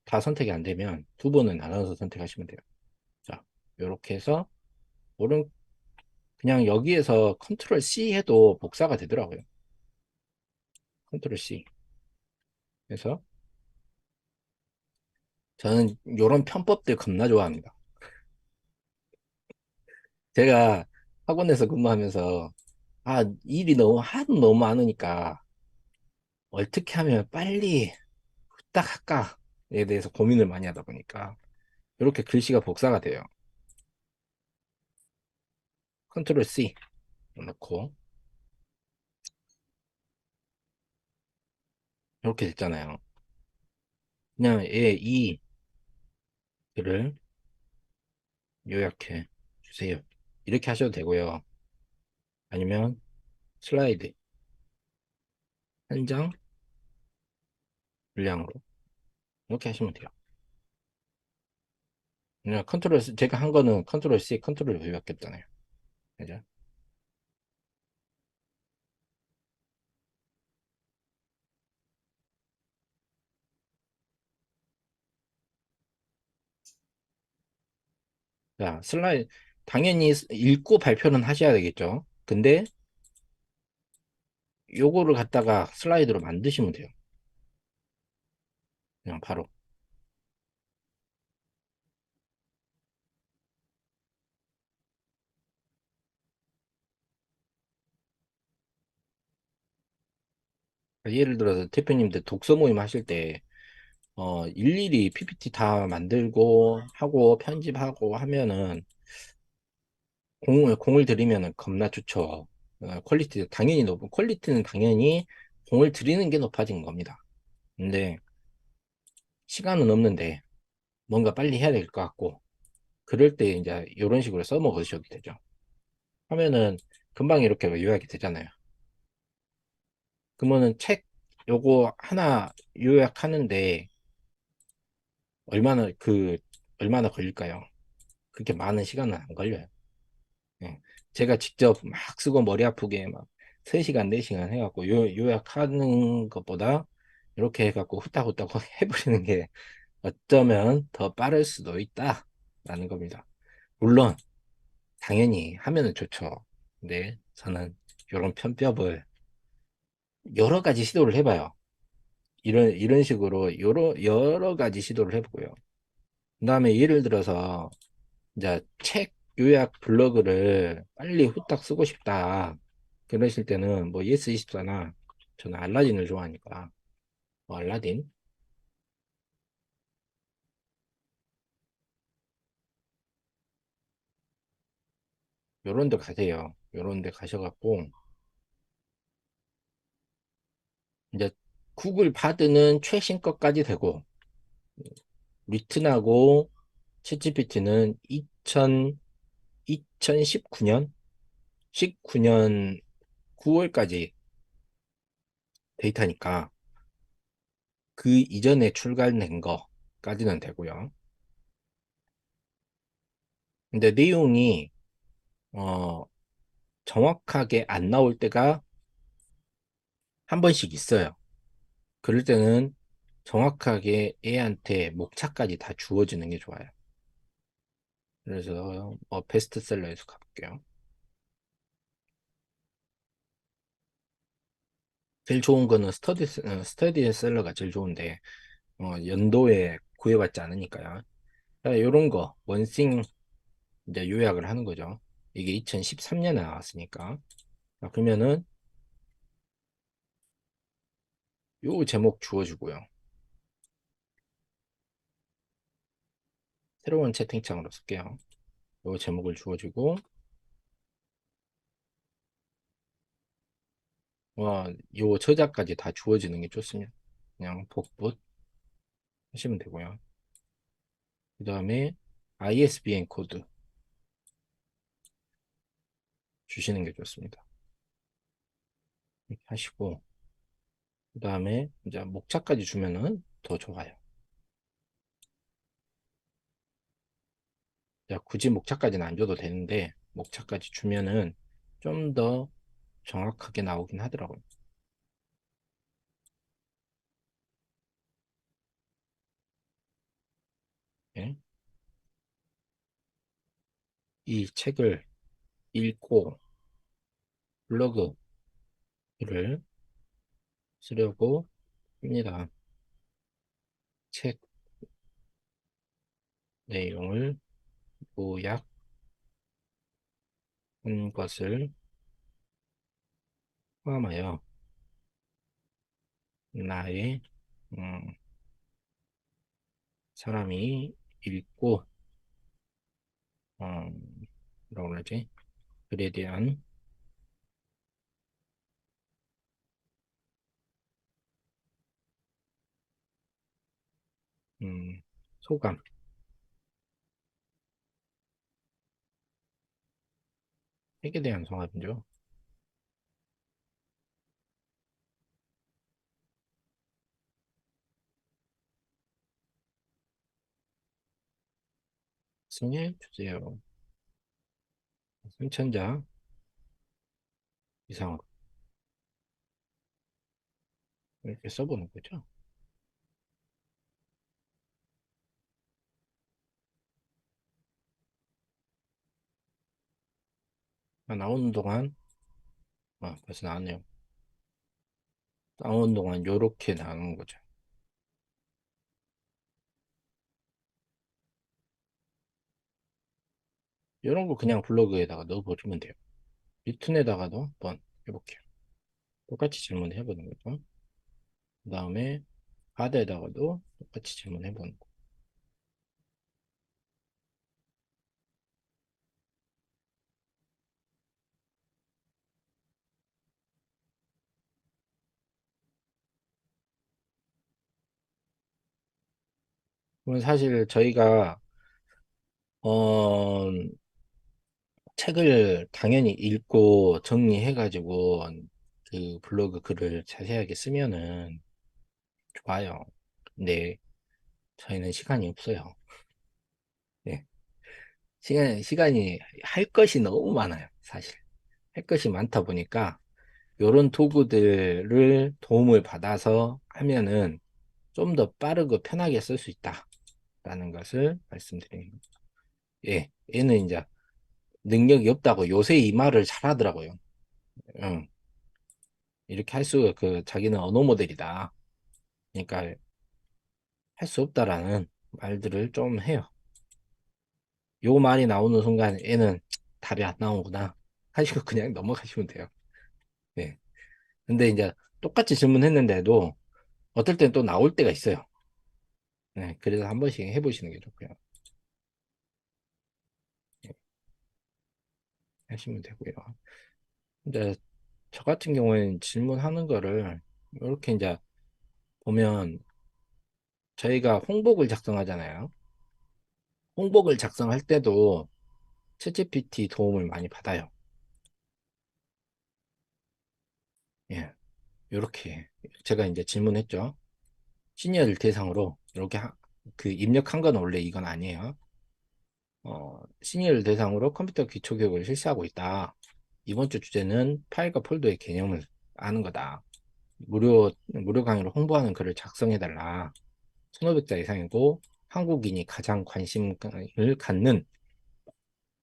다 선택이 안 되면 두 번은 나눠서 선택하시면 돼요. 자, 이렇게 해서 오른 그냥 여기에서 컨트롤 C 해도 복사가 되더라고요. 컨트롤 C. 그래서 저는 이런 편법들 겁나 좋아합니다. 제가 학원에서 근무하면서 일이 하도 너무 많으니까 어떻게 하면 빨리 딱 할까에 대해서 고민을 많이 하다 보니까 이렇게 글씨가 복사가 돼요. 컨트롤 C 넣고 이렇게 됐잖아요. 그냥 이 글을 요약해 주세요. 이렇게 하셔도 되고요. 아니면 슬라이드 한 장 분량으로 이렇게 하시면 돼요. 그냥 제가 한 거는 컨트롤 C, 컨트롤 V밖에 없잖아요. 그죠? 자, 당연히 읽고 발표는 하셔야 되겠죠. 근데 요거를 갖다가 슬라이드로 만드시면 돼요. 그냥 바로. 예를 들어서 대표님들 독서 모임 하실 때, 일일이 PPT 다 만들고 하고 편집하고 하면은 공을 들이면은 겁나 좋죠. 퀄리티는 당연히 공을 들이는 게 높아진 겁니다. 근데 시간은 없는데 뭔가 빨리 해야 될 것 같고, 그럴 때 이제 이런 식으로 써먹으셔도 되죠. 하면은 금방 이렇게 요약이 되잖아요. 그러면은 요거 하나 요약하는데 얼마나, 얼마나 걸릴까요? 그렇게 많은 시간은 안 걸려요. 예. 제가 직접 막 쓰고 머리 아프게 막 3시간, 4시간 해갖고 요약하는 것보다 이렇게 해갖고 후딱후딱 해버리는 게 어쩌면 더 빠를 수도 있다라는 겁니다. 물론, 당연히 하면은 좋죠. 근데 저는 이런 편법을 여러 가지 시도를 해봐요. 이런 식으로 여러 가지 시도를 해보고요. 그 다음에 예를 들어서 이제 책 요약 블로그를 빨리 후딱 쓰고 싶다. 그러실 때는 뭐 예스24나 저는 알라딘을 좋아하니까 뭐 알라딘 요런 데 가세요. 요런 데 가셔갖고 이제 구글 바드는 최신 것까지 되고 리튼하고 챗GPT는 2019년 19년 9월까지 데이터니까 그 이전에 출간된 거까지는 되고요. 근데 내용이 어, 정확하게 안 나올 때가 한 번씩 있어요. 그럴 때는 정확하게 애한테 목차까지 다 주어지는 게 좋아요. 그래서 베스트셀러에서 가볼게요. 제일 좋은 거는 스터디셀러가 제일 좋은데 연도에 구애받지 않으니까요. 이런 거 원싱 이제 요약을 하는 거죠. 이게 2013년에 나왔으니까. 자, 그러면은 요 제목 주어주고요. 새로운 채팅창으로 쓸게요. 요 제목을 주어주고 요 저자까지 다 주어지는 게 좋습니다. 그냥 복붙 하시면 되고요. 그 다음에 ISBN 코드 주시는 게 좋습니다. 이렇게 하시고, 그 다음에 이제 목차까지 주면은 더 좋아요. 자, 굳이 목차까지는 안 줘도 되는데, 목차까지 주면은 좀 더 정확하게 나오긴 하더라고요. 예? 이 책을 읽고 블로그를 쓰려고 합니다. 책 내용을 요약한 것을 포함하여 나의 음, 사람이 읽고 뭐라고 그러지? 글에 대한 소감, 책에 대한 소감이죠. 승해 주세요. 승천자 이상으로 이렇게 써보는 거죠. 나오는 동안 벌써 나왔네요. 나오는 동안 요렇게 나오는 거죠. 이런 거 그냥 블로그에다가 넣어버리면 돼요. 리튼에다가도 한번 해볼게요. 똑같이 질문해보는 거죠. 그 다음에 하드에다가도 똑같이 질문해보는 거. 그럼 사실 저희가 어, 책을 당연히 읽고 정리해가지고 그 블로그 글을 자세하게 쓰면은 좋아요. 근데 저희는 시간이 없어요. 네. 시간이 할 것이 너무 많아요. 사실. 할 것이 많다 보니까 이런 도구들을 도움을 받아서 하면은 좀 더 빠르고 편하게 쓸 수 있다라는 것을 말씀드립니다. 예, 얘는 이제 능력이 없다고 요새 이 말을 잘하더라고요. 응, 이렇게 할 수, 자기는 언어 모델이다. 그러니까 할 수 없다라는 말들을 좀 해요. 요 말이 나오는 순간 얘는 답이 안 나오구나 하시고 그냥 넘어가시면 돼요. 예. 근데 이제 똑같이 질문했는데도 어떨 땐 또 나올 때가 있어요. 네, 그래서 한 번씩 해보시는 게 좋고요. 예, 하시면 되고요. 근데 저 같은 경우에는 질문하는 거를 이렇게 이제 보면 저희가 홍보글 작성하잖아요. 홍보글 작성할 때도 챗GPT 도움을 많이 받아요. 예, 이렇게 제가 이제 질문했죠. 시니어를 대상으로 이렇게 입력한 건 원래 이건 아니에요. 시니어를 대상으로 컴퓨터 기초 교육을 실시하고 있다. 이번 주 주제는 파일과 폴더의 개념을 아는 거다. 무료 강의로 홍보하는 글을 작성해달라. 1,500자 이상이고 한국인이 가장 관심을 갖는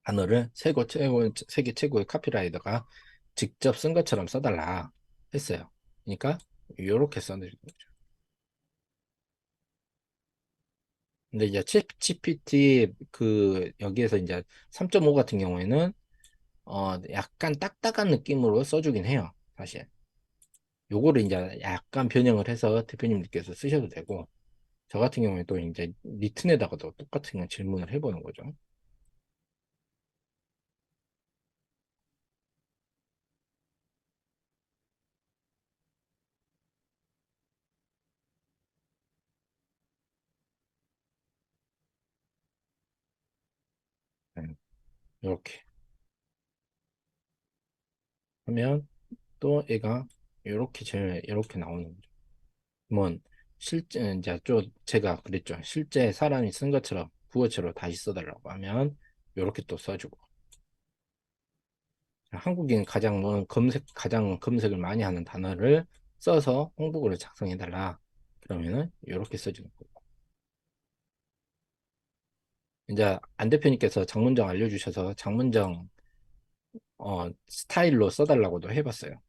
단어를 세계 최고의 카피라이터가 직접 쓴 것처럼 써달라 했어요. 그러니까 이렇게 써드리는 거죠. 근데 이제 챗 GPT 여기에서 이제 3.5 같은 경우에는 약간 딱딱한 느낌으로 써주긴 해요. 사실. 요거를 이제 약간 변형을 해서 대표님들께서 쓰셔도 되고 저 같은 경우에 또 이제 리튼에다가도 똑같은 질문을 해보는 거죠. 이렇게 하면 또 얘가 이렇게 나오는 거죠. 뭐 실제 이제 좀 제가 그랬죠. 실제 사람이 쓴 것처럼 국어처럼 다시 써달라고 하면 이렇게 또 써주고. 한국인 가장 검색을 많이 하는 단어를 써서 홍보글을 작성해달라. 그러면은 이렇게 써주는 거고. 이제 안 대표님께서 장문정 알려주셔서 장문정 스타일로 써달라고도 해봤어요.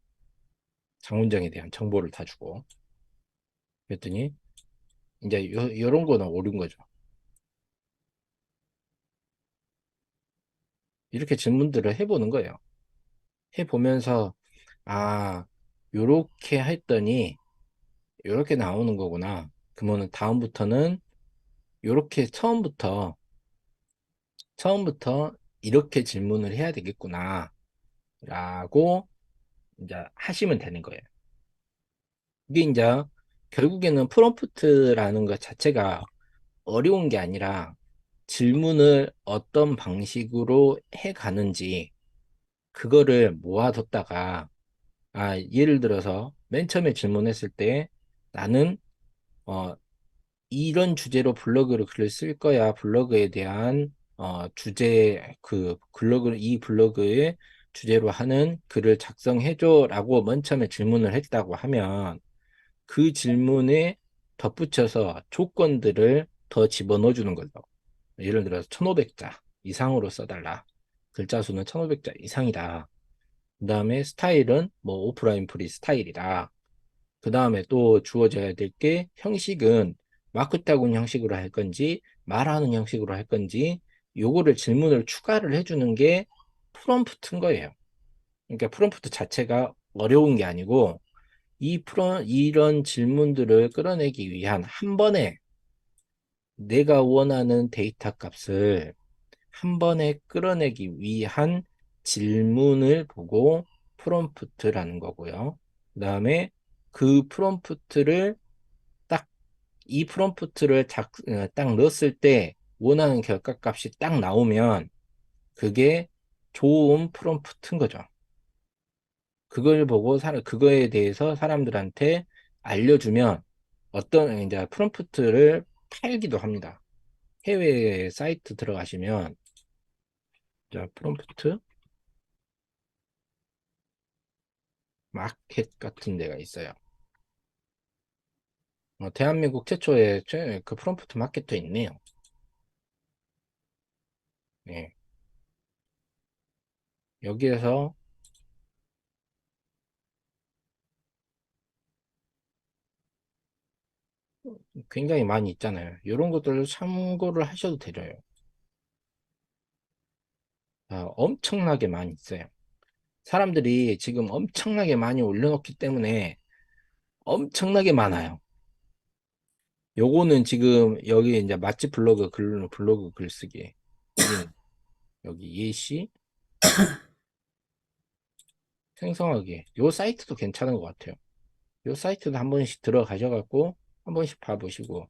장문정에 대한 정보를 다 주고. 그랬더니 이제 요런 거는 옳은 거죠. 이렇게 질문들을 해보는 거예요. 해보면서 아 요렇게 했더니 요렇게 나오는 거구나. 그러면 다음부터는 요렇게 처음부터 이렇게 질문을 해야 되겠구나 라고 이제 하시면 되는 거예요. 이게 이제 결국에는 프롬프트라는 것 자체가 어려운 게 아니라 질문을 어떤 방식으로 해 가는지 그거를 모아뒀다가 예를 들어서 맨 처음에 질문했을 때 나는 어, 이런 주제로 블로그를 글을 쓸 거야. 블로그에 대한 주제 이 블로그의 주제로 하는 글을 작성해줘라고 맨 처음에 질문을 했다고 하면 그 질문에 덧붙여서 조건들을 더 집어넣어 주는 거죠. 예를 들어서 1500자 이상으로 써달라. 글자 수는 1500자 이상이다. 그 다음에 스타일은 뭐 오프라인 프리 스타일이다. 그 다음에 또 주어져야 될 게 형식은 마크 타군 형식으로 할 건지 말하는 형식으로 할 건지 요거를 질문을 추가를 해주는 게 프롬프트인 거예요. 그러니까 프롬프트 자체가 어려운 게 아니고 이런 질문들을 끌어내기 위한 한 번에 내가 원하는 데이터 값을 한 번에 끌어내기 위한 질문을 보고 프롬프트라는 거고요. 그 다음에 그 프롬프트를 딱 이 프롬프트를 딱 넣었을 때 원하는 결과값이 딱 나오면 그게 좋은 프롬프트인 거죠. 그걸 보고 그거에 대해서 사람들한테 알려주면 어떤 이제 프롬프트를 팔기도 합니다. 해외 사이트 들어가시면 자, 프롬프트 마켓 같은 데가 있어요. 대한민국 최초의 그 프롬프트 마켓도 있네요. 예. 여기에서 굉장히 많이 있잖아요. 이런 것들을 참고를 하셔도 되죠. 엄청나게 많이 있어요. 사람들이 지금 엄청나게 많이 올려놓기 때문에 엄청나게 많아요. 요거는 지금 여기 이제 맛집 블로그 글쓰기. 여기 예시 생성하기. 요 사이트도 괜찮은 것 같아요. 요 사이트도 한 번씩 들어가셔갖고 한 번씩 봐보시고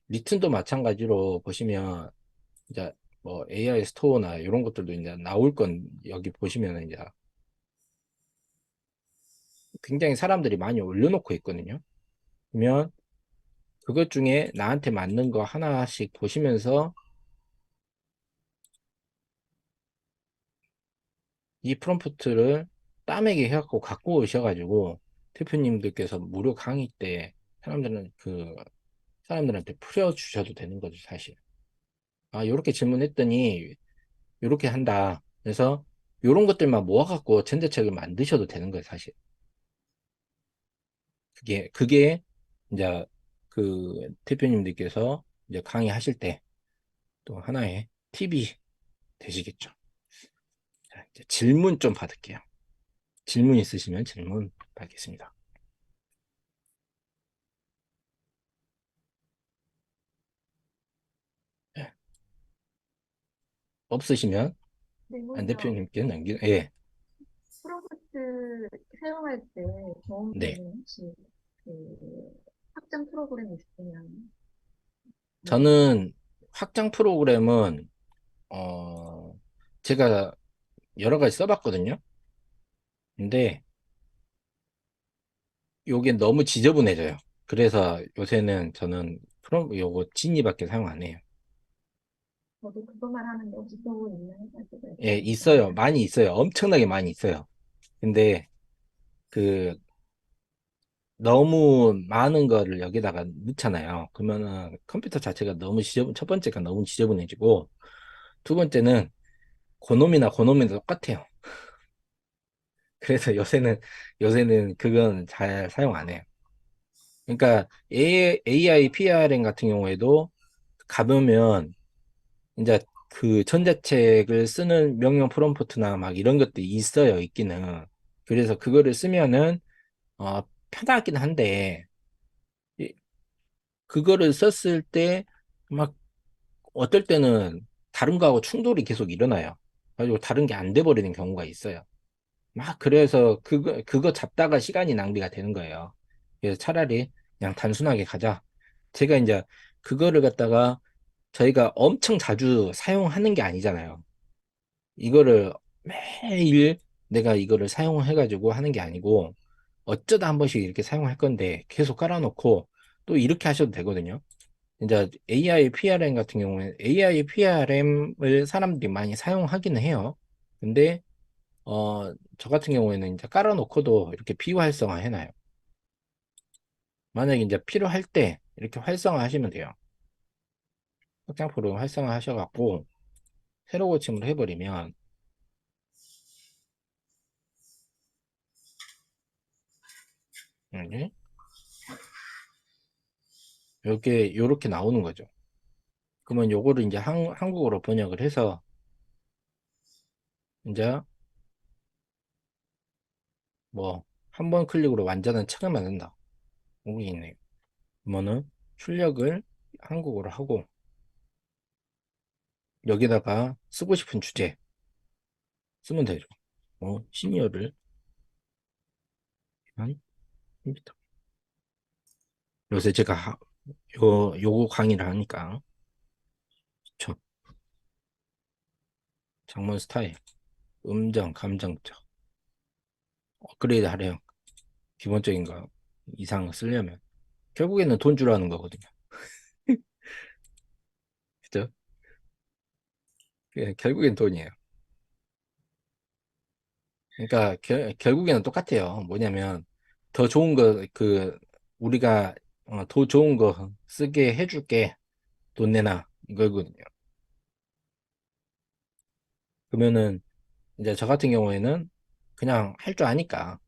리튼도 마찬가지로 보시면 이제 뭐 AI 스토어나 이런 것들도 이제 나올 건 여기 보시면 이제 굉장히 사람들이 많이 올려놓고 있거든요. 그러면 그것 중에 나한테 맞는 거 하나씩 보시면서 이 프롬프트를 땀에게 해갖고 갖고 오셔가지고 대표님들께서 무료 강의 때 사람들한테 풀어주셔도 되는 거죠, 사실. 요렇게 질문했더니 요렇게 한다. 그래서 요런 것들만 모아갖고 전자책을 만드셔도 되는 거예요, 사실. 그게 이제 그 대표님들께서 이제 강의하실 때 또 하나의 팁이 되시겠죠. 자, 이제 질문 좀 받을게요. 질문 있으시면 질문 받겠습니다. 예. 없으시면 안 질문이요. 대표님께 예, 프롬프트 사용할 때 네. 도움되는 혹시 그 확장 프로그램 있으면 알려주세요. 저는 확장 프로그램은 어, 제가 여러 가지 써봤거든요. 근데 요게 너무 지저분해져요. 그래서 요새는 저는 요거 지니밖에 사용 안 해요. 저도 그것만 하는데 혹시 또 있는 사이트가 예, 있어요? 있어요. 많이 있어요. 엄청나게 많이 있어요. 근데 그 너무 많은 거를 여기다가 넣잖아요. 그러면은 컴퓨터 자체가 너무 첫 번째가 너무 지저분해지고, 두 번째는 고놈이나 똑같아요. 그래서 요새는 그건 잘 사용 안 해요. 그러니까 AI PRM 같은 경우에도 가보면 이제 그 전자책을 쓰는 명령 프롬프트나 막 이런 것들이 있어요, 있기는. 그래서 그거를 쓰면은 편하긴 한데 이- 그거를 썼을 때 막 어떨 때는 다른 거하고 충돌이 계속 일어나요. 가지고 다른 게 안 돼 버리는 경우가 있어요. 막 그래서 그거 잡다가 시간이 낭비가 되는 거예요. 그래서 차라리 그냥 단순하게 가자. 제가 이제 그거를 갖다가 저희가 엄청 자주 사용하는 게 아니잖아요. 이거를 매일 내가 이거를 사용해가지고 하는 게 아니고 어쩌다 한 번씩 이렇게 사용할 건데 계속 깔아놓고 또 이렇게 하셔도 되거든요. 이제 AI PRM 같은 경우에 AI PRM을 사람들이 많이 사용하기는 해요. 근데 저 같은 경우에는 이제 깔아놓고도 이렇게 비활성화 해놔요. 만약에 이제 필요할 때 이렇게 활성화 하시면 돼요. 확장표로 활성화 하셔갖고 새로 고침을 해버리면 이게 요렇게 나오는 거죠. 그러면 요거를 이제 한국어로 번역을 해서 이제 뭐 한 번 클릭으로 완전한 책을 만든다. 여기 있네요. 그러면은 출력을 한국어로 하고 여기다가 쓰고 싶은 주제 쓰면 되죠. 시니어를 한 컴퓨터. 요새 제가 요거 강의를 하니까 저 장문 스타일, 음정, 감정적 업그레이드 하래요. 기본적인 거 이상 쓰려면 결국에는 돈 주라는 거거든요. 그죠? 결국엔 돈이에요. 그러니까 결국에는 똑같아요. 뭐냐면 더 좋은 거 우리가 더 좋은 거 쓰게 해줄게 돈 내놔 이거거든요. 그러면은 이제 저 같은 경우에는 그냥 할 줄 아니까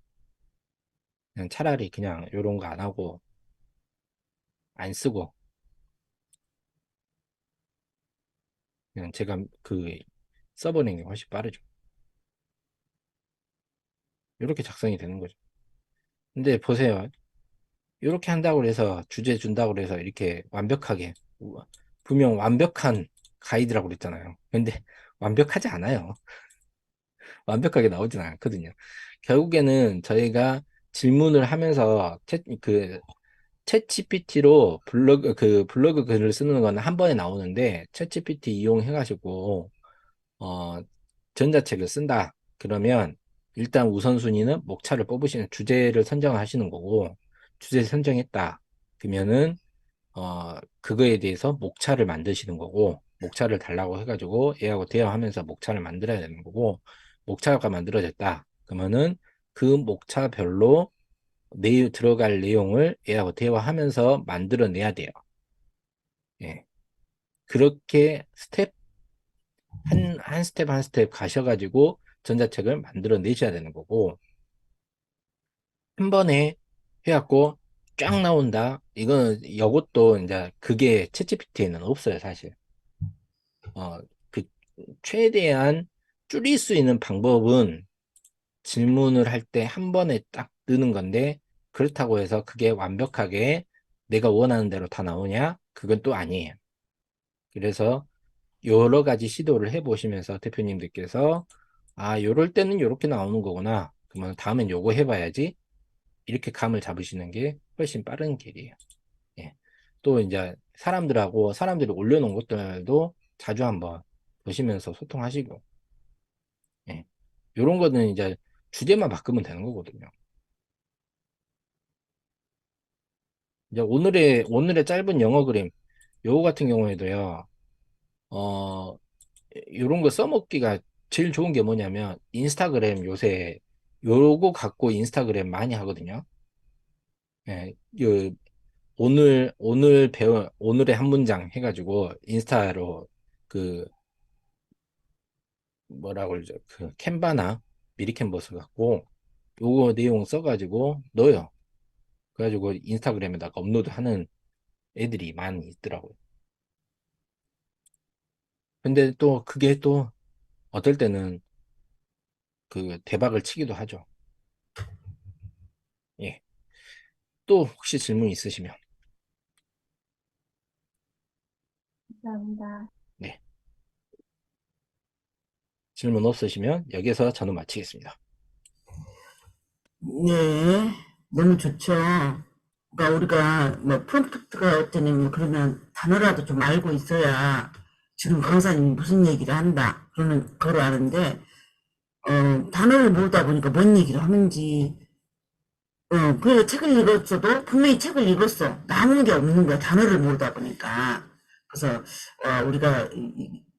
그냥 차라리 그냥 요런 거 안 하고 안 쓰고 그냥 제가 써버리는 게 훨씬 빠르죠. 이렇게 작성이 되는 거죠. 근데 보세요. 이렇게 한다고 해서 주제 준다고 해서 이렇게 완벽하게 분명 완벽한 가이드라고 그랬잖아요. 근데 완벽하지 않아요. 완벽하게 나오진 않거든요. 결국에는 저희가 질문을 하면서 챗 GPT로 블로그 글을 쓰는 거는 한 번에 나오는데 챗 GPT 이용해가지고 어, 전자책을 쓴다. 그러면 일단 우선순위는 목차를 뽑으시는 주제를 선정하시는 거고 주제 선정했다. 그러면은 그거에 대해서 목차를 만드시는 거고 목차를 달라고 해가지고 얘하고 대화하면서 목차를 만들어야 되는 거고 목차가 만들어졌다. 그러면은 그 목차별로 들어갈 내용을 얘하고 대화하면서 만들어내야 돼요. 예. 그렇게 한 스텝 한 스텝 가셔가지고 전자책을 만들어 내셔야 되는 거고, 한 번에 해갖고 쫙 나온다? 이거는 이것도 이제 그게 챗GPT에는 없어요, 사실. 어, 그, 최대한 줄일 수 있는 방법은 질문을 할 때 한 번에 딱 뜨는 건데, 그렇다고 해서 그게 완벽하게 내가 원하는 대로 다 나오냐? 그건 또 아니에요. 그래서 여러 가지 시도를 해보시면서 대표님들께서 요럴 때는 요렇게 나오는 거구나. 그러면 다음엔 요거 해봐야지. 이렇게 감을 잡으시는 게 훨씬 빠른 길이에요. 예. 또 이제 사람들이 올려놓은 것들도 자주 한번 보시면서 소통하시고 예. 요런 거는 이제 주제만 바꾸면 되는 거거든요. 이제 오늘의 짧은 영어 그림, 요거 같은 경우에도요, 어, 요런 거 써먹기가 제일 좋은 게 뭐냐면, 인스타그램 요새 요거 갖고 인스타그램 많이 하거든요. 예, 오늘의 한 문장 해가지고 인스타로 그 뭐라 그러죠? 그 캔바나 미리 캔버스 갖고 요거 내용 써가지고 넣어요. 그래가지고 인스타그램에다가 업로드하는 애들이 많이 있더라고요. 근데 또 그게 또 어떨 때는 그 대박을 치기도 하죠. 예. 또 혹시 질문 있으시면 감사합니다. 네. 질문 없으시면 여기서 저는 마치겠습니다. 네, 너무 좋죠. 그러니까 우리가 뭐 프롬프트가 어떠냐면 그러면 단어라도 좀 알고 있어야 지금 강사님이 무슨 얘기를 한다 그러는 그걸 아는데 단어를 모르다 보니까 뭔 얘기를 하는지 그래서 책을 읽었어도 분명히 책을 읽었어 남는 게 없는 거야 단어를 모르다 보니까 그래서 우리가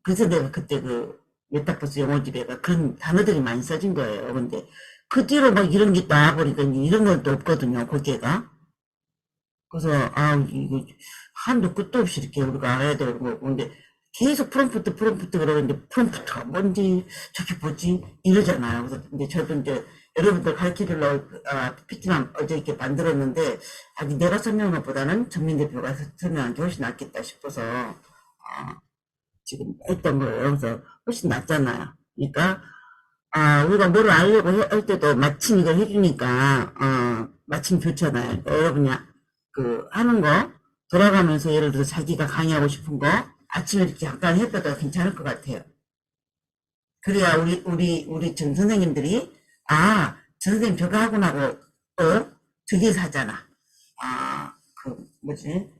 그래서 내가 그때 그 메타버스 영어집에가 그런 단어들이 많이 써진 거예요. 근데 그 뒤로 막 이런 게 나와버리니까 이런 건 또 없거든요 거기에가. 그래서 이거 한도 끝도 없이 이렇게 우리가 알아야 되고 근데 계속 프롬프트 그러는데 프롬프트가 뭔지 저게 뭐지 이러잖아요. 그래서 근데 저도 이제 여러분들 가르쳐주려고 PPT만 어제 이렇게 만들었는데 아직 내가 설명한 것보다는 전민 대표가 설명한 게 훨씬 낫겠다 싶어서 지금 했던 거예요. 그래서 훨씬 낫잖아요. 그러니까 우리가 뭐를 알려고 할 때도 마침 이걸 해주니까 마침 좋잖아요. 그러니까 여러분이 하는 거 돌아가면서 예를 들어 자기가 강의하고 싶은 거 아침에 이렇게 잠깐 해봐도 괜찮을 것 같아요. 그래야 우리 전 선생님들이 전 선생님 저거 하고 나고 저기 사잖아. 뭐지?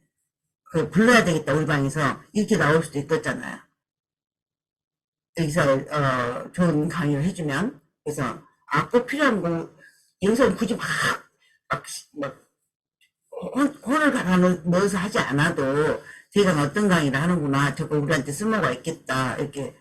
그 불러야 되겠다 우리 방에서 이렇게 나올 수도 있겠잖아요. 여기서 좋은 강의를 해주면 그래서 꼭 필요한 거 여기서 굳이 막, 막 혼을 갈아 넣어서 하지 않아도 제가 어떤 강의를 하는구나 저거 우리한테 쓸모가 있겠다 이렇게